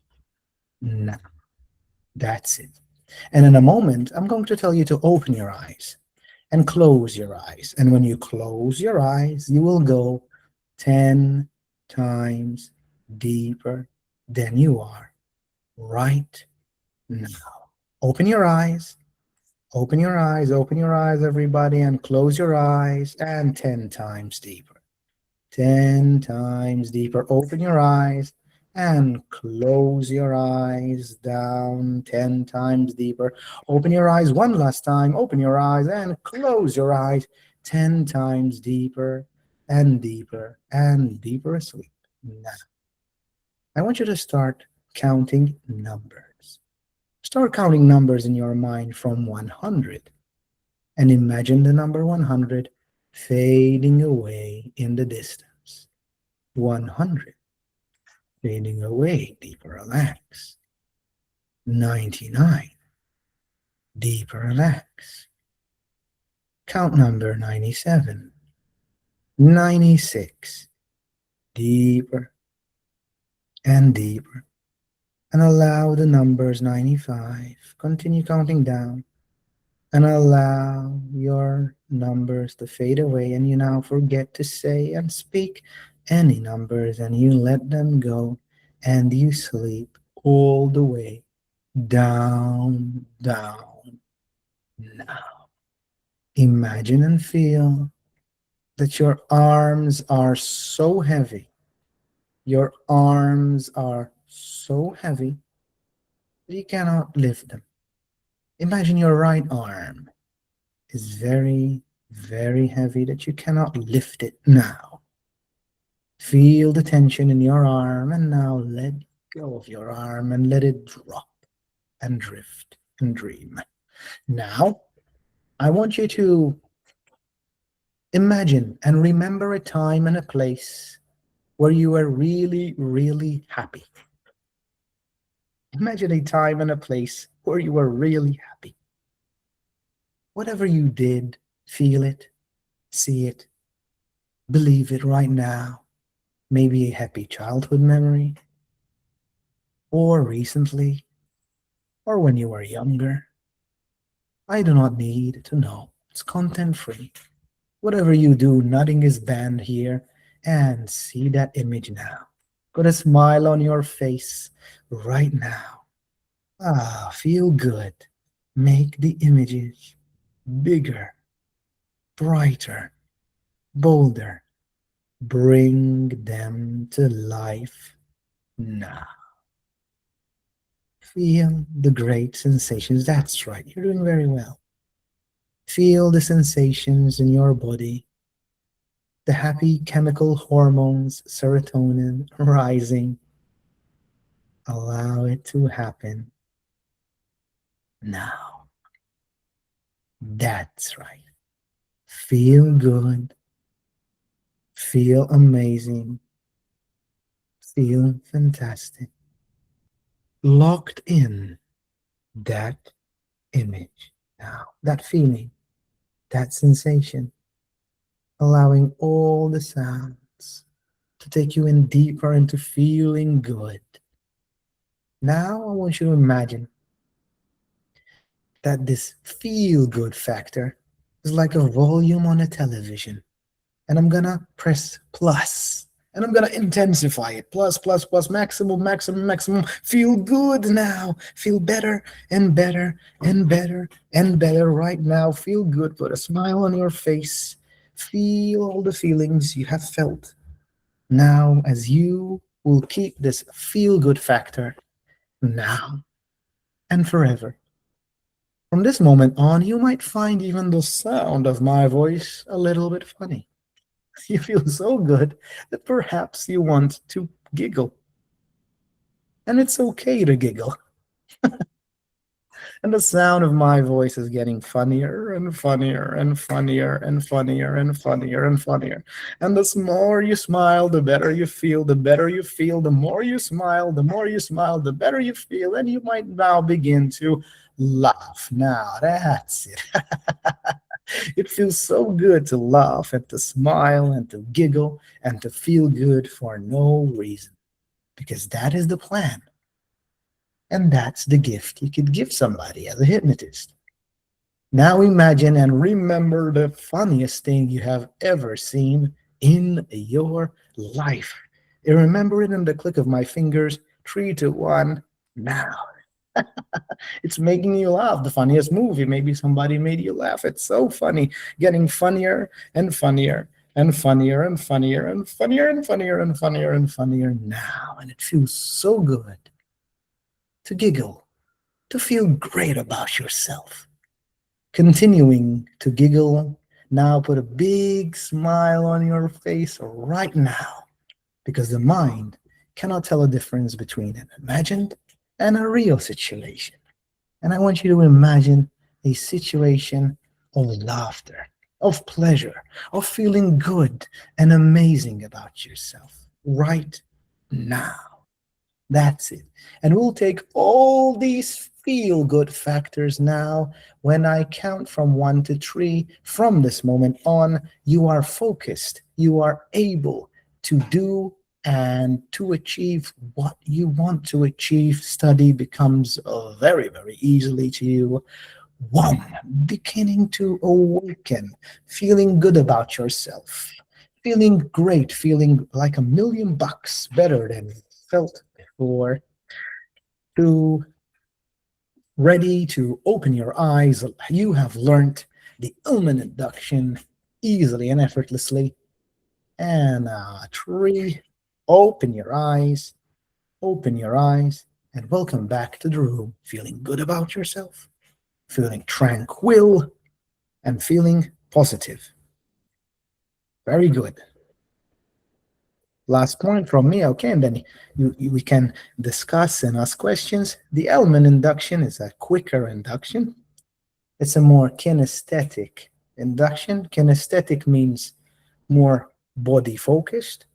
now. That's it. And in a moment, I'm going to tell you to open your eyes and close your eyes. And when you close your eyes, you will go 10 times deeper than you are right now. Open your eyes. Open your eyes, everybody, and close your eyes, and 10 times deeper. 10 times deeper. Open your eyes and close your eyes down 10 times deeper. Open your eyes one last time. Open your eyes and close your eyes 10 times deeper and deeper and deeper asleep. Now, I want you to start counting numbers. Start counting numbers in your mind from 100. And imagine the number 100 fading away in the distance. 100 fading away, deeper relax. 99, deeper relax. Count number 97. 96, deeper and deeper. And allow the numbers 95. Continue counting down. And allow your numbers to fade away, and you now forget to say and speak any numbers, and you let them go, and you sleep all the way down. Now, imagine and feel that your arms are so heavy. Your arms are so heavy that you cannot lift them. Imagine your right arm is very, very heavy that you cannot lift it now. Feel the tension in your arm, and now let go of your arm and let it drop and drift and dream. Now, I want you to imagine and remember a time and a place where you were really, really happy. Imagine a time and a place where you were really happy. Whatever you did, feel it, see it, believe it right now. Maybe a happy childhood memory, or recently, or when you were younger. I do not need to know. It's content free. Whatever you do, nothing is banned here. And see that image now. Put a smile on your face right now. Feel good. Make the images bigger, brighter, bolder. Bring them to life now. Feel the great sensations. That's right. You're doing very well. Feel the sensations in your body. The happy chemical hormones, serotonin, rising. Allow it to happen now. That's right. Feel good. Feel amazing. Feel fantastic. Locked in that image now, that feeling, that sensation, allowing all the sounds to take you in deeper into feeling good. Now I want you to imagine that this feel good factor is like a volume on a television. And I'm gonna press plus, and I'm gonna intensify it. Plus, maximum. Feel good now. Feel better and better and better and better right now. Feel good. Put a smile on your face. Feel all the feelings you have felt. Now, as you will keep this feel good factor now, and forever. From this moment on, you might find even the sound of my voice a little bit funny. You feel so good that perhaps you want to giggle. And it's okay to giggle. And the sound of my voice is getting funnier and funnier and funnier and funnier and funnier and funnier. And the more you smile, the better you feel. The better you feel, the more you smile. The more you smile, the better you feel. And you might now begin to laugh. Now, that's it. It feels so good to laugh and to smile and to giggle and to feel good for no reason. Because that is the plan. And that's the gift you could give somebody as a hypnotist. Now imagine and remember the funniest thing you have ever seen in your life. And remember it in the click of my fingers. 3, 2, 1, now. It's making you laugh. The funniest movie. Maybe somebody made you laugh. It's so funny. Getting funnier and funnier and funnier and funnier and funnier and funnier and funnier and funnier now. And it feels so good to giggle, to feel great about yourself. Continuing to giggle, now put a big smile on your face right now, because the mind cannot tell a difference between an imagined and a real situation. And I want you to imagine a situation of laughter, of pleasure, of feeling good and amazing about yourself right now. That's it. And we'll take all these feel-good factors now. When I count from 1 to 3, from this moment on, you are focused. You are able to do and to achieve what you want to achieve. Study becomes very, very easily to you. 1, beginning to awaken, feeling good about yourself, feeling great, feeling like $1,000,000 better than you felt before. 2, ready to open your eyes. You have learned the Ullman induction easily and effortlessly. And 3, open your eyes, and welcome back to the room, feeling good about yourself, feeling tranquil, and feeling positive. Very good. Last point from me, okay, and then we can discuss and ask questions. The Ullman induction is a quicker induction. It's a more kinesthetic induction. Kinesthetic means more body focused.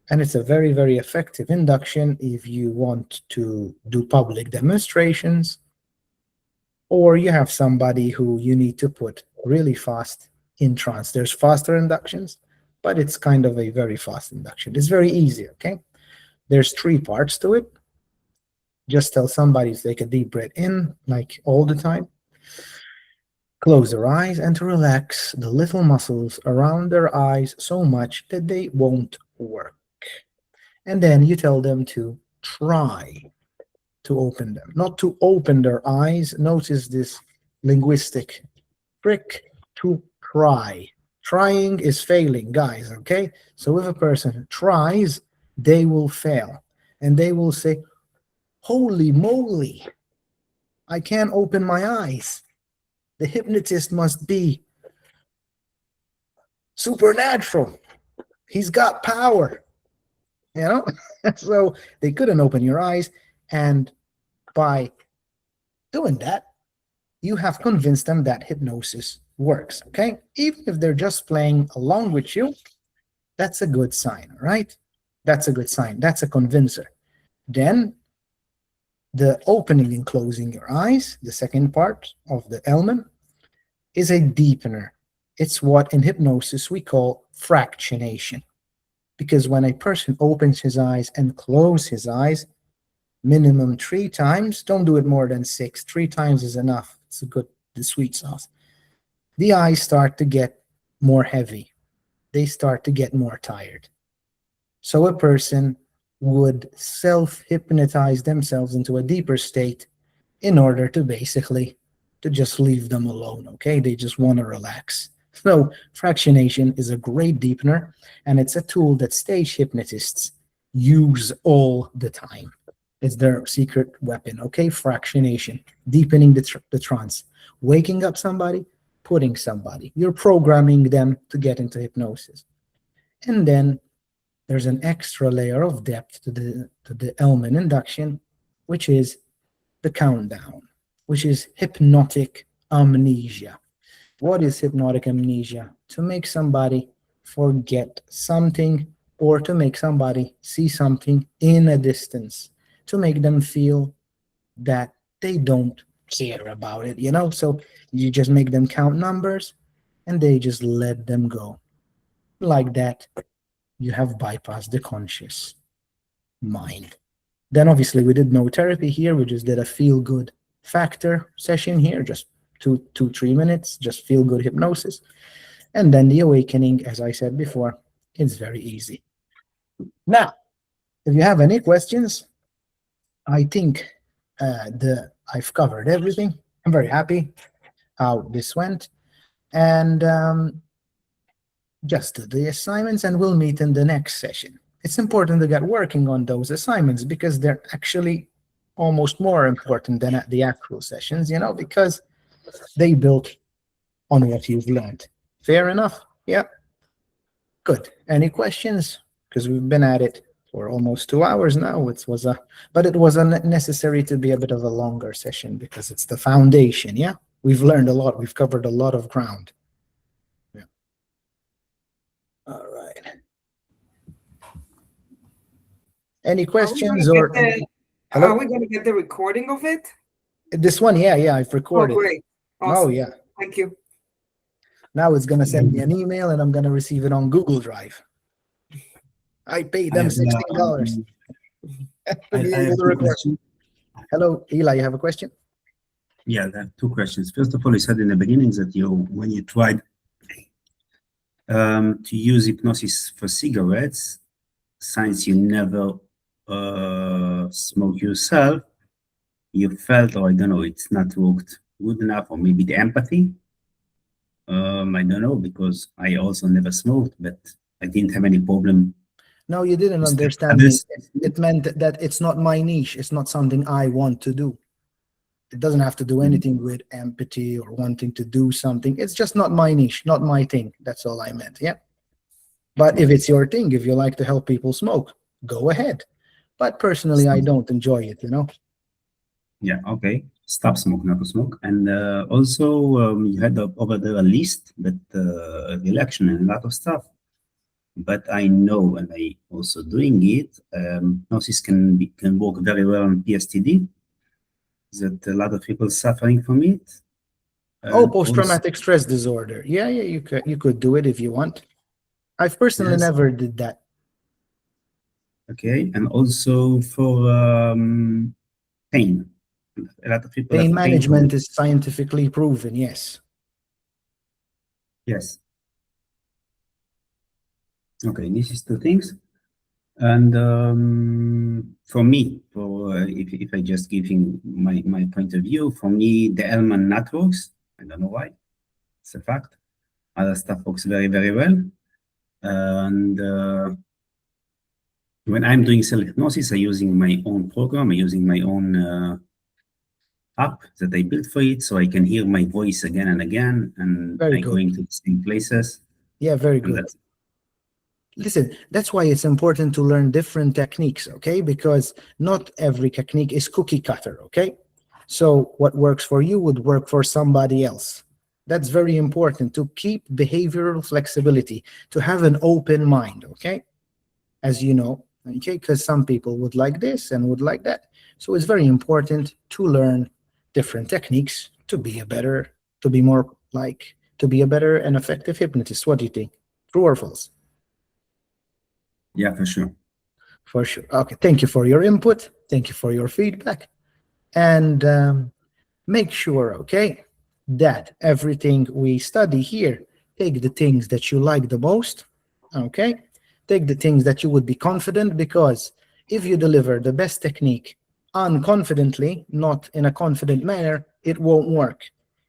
And it's a very, very effective induction if you want to do public demonstrations, or you have somebody who you need to put really fast in trance. There's faster inductions, but it's kind of a very fast induction. It's very easy, okay? There's 3 parts to it. Just tell somebody to take a deep breath in, like all the time. Close their eyes and to relax the little muscles around their eyes so much that they won't work. And then you tell them to try to open them, not to open their eyes. Notice this linguistic trick, to try. Trying is failing, guys, okay? So if a person tries, they will fail. And they will say, holy moly, I can't open my eyes. The hypnotist must be supernatural. He's got power. You know? So they couldn't open your eyes. And by doing that, you have convinced them that hypnosis works, okay? Even if they're just playing along with you, that's a good sign, right? That's a good sign. That's a convincer. Then the opening and closing your eyes, the second part of the element, is a deepener. It's what in hypnosis we call fractionation. Because when a person opens his eyes and closes his eyes, minimum 3 times, don't do it more than 6. 3 times is enough. It's the sweet sauce. The eyes start to get more heavy. They start to get more tired. So a person would self-hypnotize themselves into a deeper state in order to basically to just leave them alone, okay? They just want to relax. So fractionation is a great deepener, and it's a tool that stage hypnotists use all the time. It's their secret weapon, okay? Fractionation, deepening the trance, waking up somebody, putting somebody. You're programming them to get into hypnosis. And then there's an extra layer of depth to the Elman induction, which is the countdown, which is hypnotic amnesia. What is hypnotic amnesia? To make somebody forget something or to make somebody see something in a distance, to make them feel that they don't care about it, you know? So you just make them count numbers and they just let them go. Like that, you have bypassed the conscious mind. Then obviously we did no therapy here. We just did a feel-good factor session here, just 3 minutes, just feel-good hypnosis. And then the awakening, as I said before, is very easy. Now, if you have any questions, I think I've covered everything. I'm very happy how this went. And just do the assignments and we'll meet in the next session. It's important to get working on those assignments because they're actually almost more important than at the actual sessions, you know, because they build on what you've learned. Fair enough? Yeah. Good. Any questions? Because we've been at it for almost 2 hours now. But it was necessary to be a bit of a longer session because it's the foundation. Yeah. We've learned a lot. We've covered a lot of ground. Yeah. All right. Any questions or? Hello? Are we going to get the recording of it? This one, yeah, I've recorded. Oh, great. Awesome. Oh, yeah. Thank you. Now it's going to send me an email and I'm going to receive it on Google Drive. I paid them $16 to be able to record. Hello, Eli, you have a question? Yeah, there are 2 questions. First of all, you said in the beginning that when you tried to use hypnosis for cigarettes, since you never smoke yourself, you felt, or I don't know, it's not worked good enough, or maybe the empathy. I don't know, because I also never smoked, but I didn't have any problem. No, you didn't understand me. It meant that it's not my niche. It's not something I want to do. It doesn't have to do anything with empathy or wanting to do something. It's just not my niche, not my thing. That's all I meant, yeah. But if it's your thing, if you like to help people smoke, go ahead. But personally, I don't enjoy it, you know? Yeah, okay. Stop smoke, not to smoke. And also, you had over there a list, but election and a lot of stuff. But I know, and I also doing it, hypnosis can work very well on PSTD, that a lot of people suffering from it. Oh, post-traumatic stress disorder. Yeah, you could do it if you want. I've personally never did that. Okay, and also for pain. A lot of people pain management is scientifically proven, yes. Yes. Okay, this is 2 things. And for me, if I just giving my point of view, for me, the Elman networks, I don't know why, it's a fact. Other stuff works very, very well. And when I'm doing self-hypnosis, I'm using my own program, I'm using my own app that I built for it, so I can hear my voice again and again, and I'm going to the same places. Yeah, very good. Listen, that's why it's important to learn different techniques, okay? Because not every technique is cookie cutter, okay? So what works for you would work for somebody else. That's very important, to keep behavioral flexibility, to have an open mind, okay? As you know, okay? Because some people would like this and would like that. So it's very important to learn different techniques to be a better and effective hypnotist. What do you think? True or false? Yeah, for sure. For sure. Okay, thank you for your input. Thank you for your feedback. And make sure, okay, that everything we study here, take the things that you like the most, okay? Take the things that you would be confident, because if you deliver the best technique unconfidently, not in a confident manner, it won't work.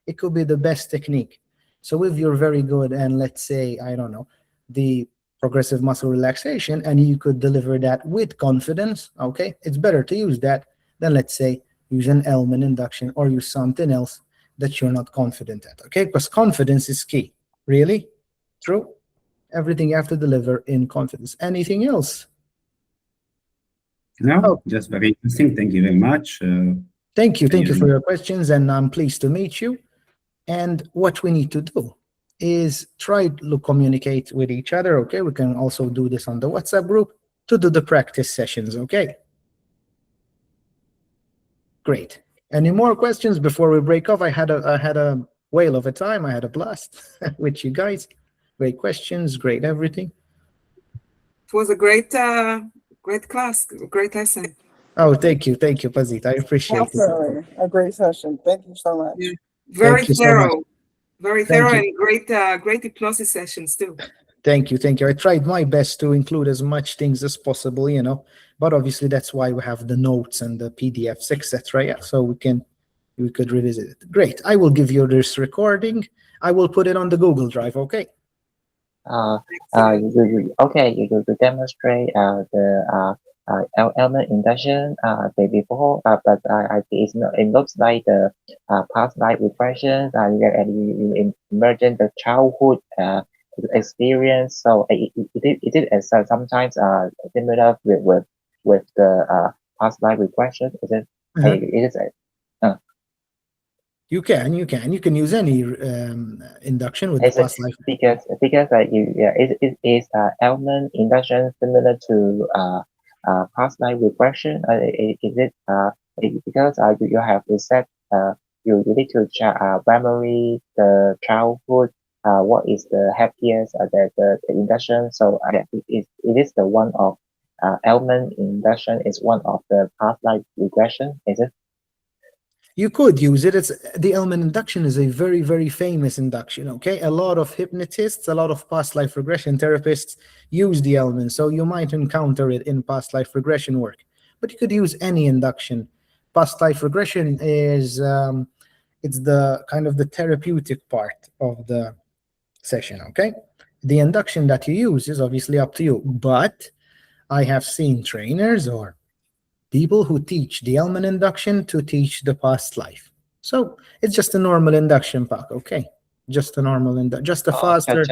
It could be the best technique. So if you're very good and let's say, I don't know, the progressive muscle relaxation, and you could deliver that with confidence, okay, it's better to use that than, let's say, use an Elman induction or use something else that you're not confident at, okay? Because confidence is key. Really? True? Everything you have to deliver in confidence. Anything else? No, Oh. just very interesting. Thank you very much. Thank you for your questions, and I'm pleased to meet you. And what we need to do is try to communicate with each other, okay? We can also do this on the WhatsApp group to do the practice sessions, okay? Great. Any more questions before we break off? I had a whale of a time. I had a blast with you guys. Great questions, great everything. It was a great class, great lesson. Oh, thank you, Pazit. I appreciate it. Absolutely. A great session. Thank you so much. Yeah. Very Thank you so thorough, much. very Thank thorough, you. and great hypnosis sessions too. Thank you. I tried my best to include as much things as possible, you know, but obviously that's why we have the notes and the PDFs, etc. Yeah, so we could revisit it. Great. I will give you this recording. I will put it on the Google Drive. Okay. You demonstrate the element induction day before, but I think it looks like the past life regression. You emergent the childhood experience. So it is sometimes similar with the past life regression. Is it? It is. You can use any induction with the past life. Because it is element induction similar to past life regression. Is it because you have to set you need to memory the childhood. What is the happiest the induction? So it is the one of element induction is one of the past life regression. Is it? You could use it. It's the element induction is a very, very famous induction. Okay, a lot of hypnotists, a lot of past life regression therapists use the element, so you might encounter it in past life regression work. But you could use any induction. Past life regression is it's the kind of the therapeutic part of the session. Okay, the induction that you use is obviously up to you. But I have seen trainers or people who teach the element induction to teach the past life. So it's just a normal induction pack, okay? Just a normal just a faster.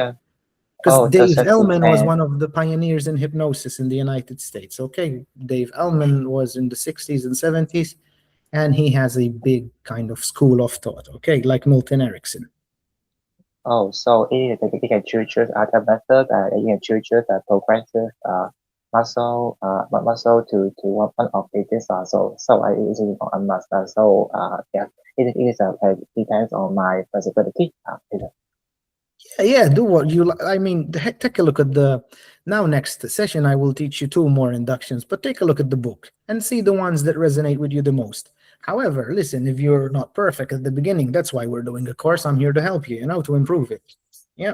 Because Dave Ellman was one of the pioneers in hypnosis in the United States, okay? Dave Ellman was in the 60s and 70s, and he has a big kind of school of thought, okay? Like Milton Erickson. Oh, so you can choose other methods. You can choose the progressive muscle to one of this so I is a must yeah it depends on my flexibility. Yeah, do what you like. I mean, take a look at the next session I will teach you 2 more inductions, but take a look at the book and see the ones that resonate with you the most. However, listen, if you're not perfect at the beginning, that's why we're doing a course. I'm here to help you, to improve it. Yeah.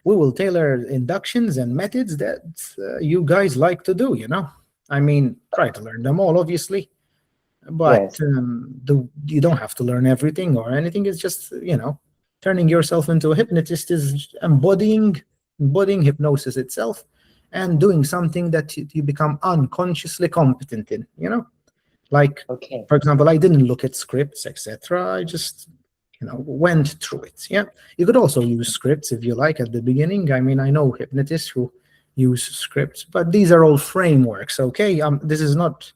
We will tailor inductions and methods that you guys like to do, I mean, try to learn them all, obviously, but you don't have to learn everything or anything. It's just, turning yourself into a hypnotist is embodying hypnosis itself and doing something that you become unconsciously competent in, like, for example, I didn't look at scripts, etc. I just went through it. Yeah, you could also use scripts if you like at the beginning. I mean, I know hypnotists who use scripts, but these are all frameworks. Okay, this is not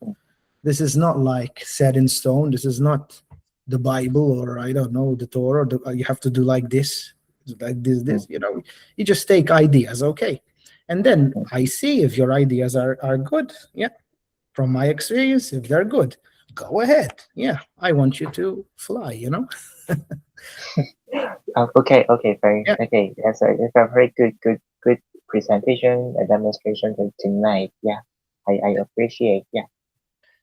like set in stone. This is not the Bible, or I don't know, the Torah. You have to do like this. You just take ideas, okay, and then I see if your ideas are good. Yeah, from my experience, if they're good, go ahead. Yeah, I want you to fly. Okay. That's a very good presentation and demonstration tonight. Yeah, I appreciate. Yeah.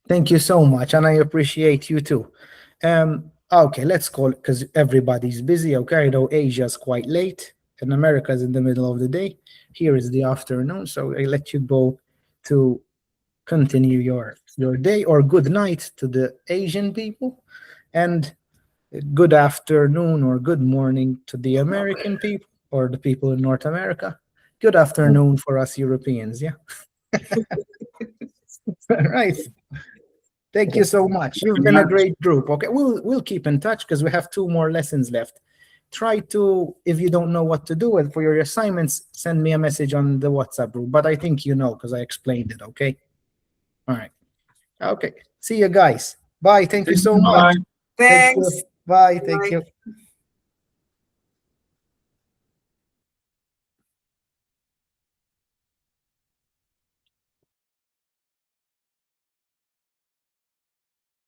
Thank you so much, and I appreciate you too. Okay, let's call it, because everybody's busy. Okay, I know Asia's quite late and America's in the middle of the day. Here is the afternoon, so I let you go to continue your day, or good night to the Asian people, and good afternoon or good morning to the American people. or the people in North America. Good afternoon for us Europeans, yeah? Right. Thank you so much. You've been a great group. Okay, we'll keep in touch because we have 2 more lessons left. Try to, if you don't know what to do with for your assignments, send me a message on the WhatsApp group. But I think you know because I explained it, okay? All right. Okay. See you guys. Bye. Thank you so much. Thanks. Bye. Thank you.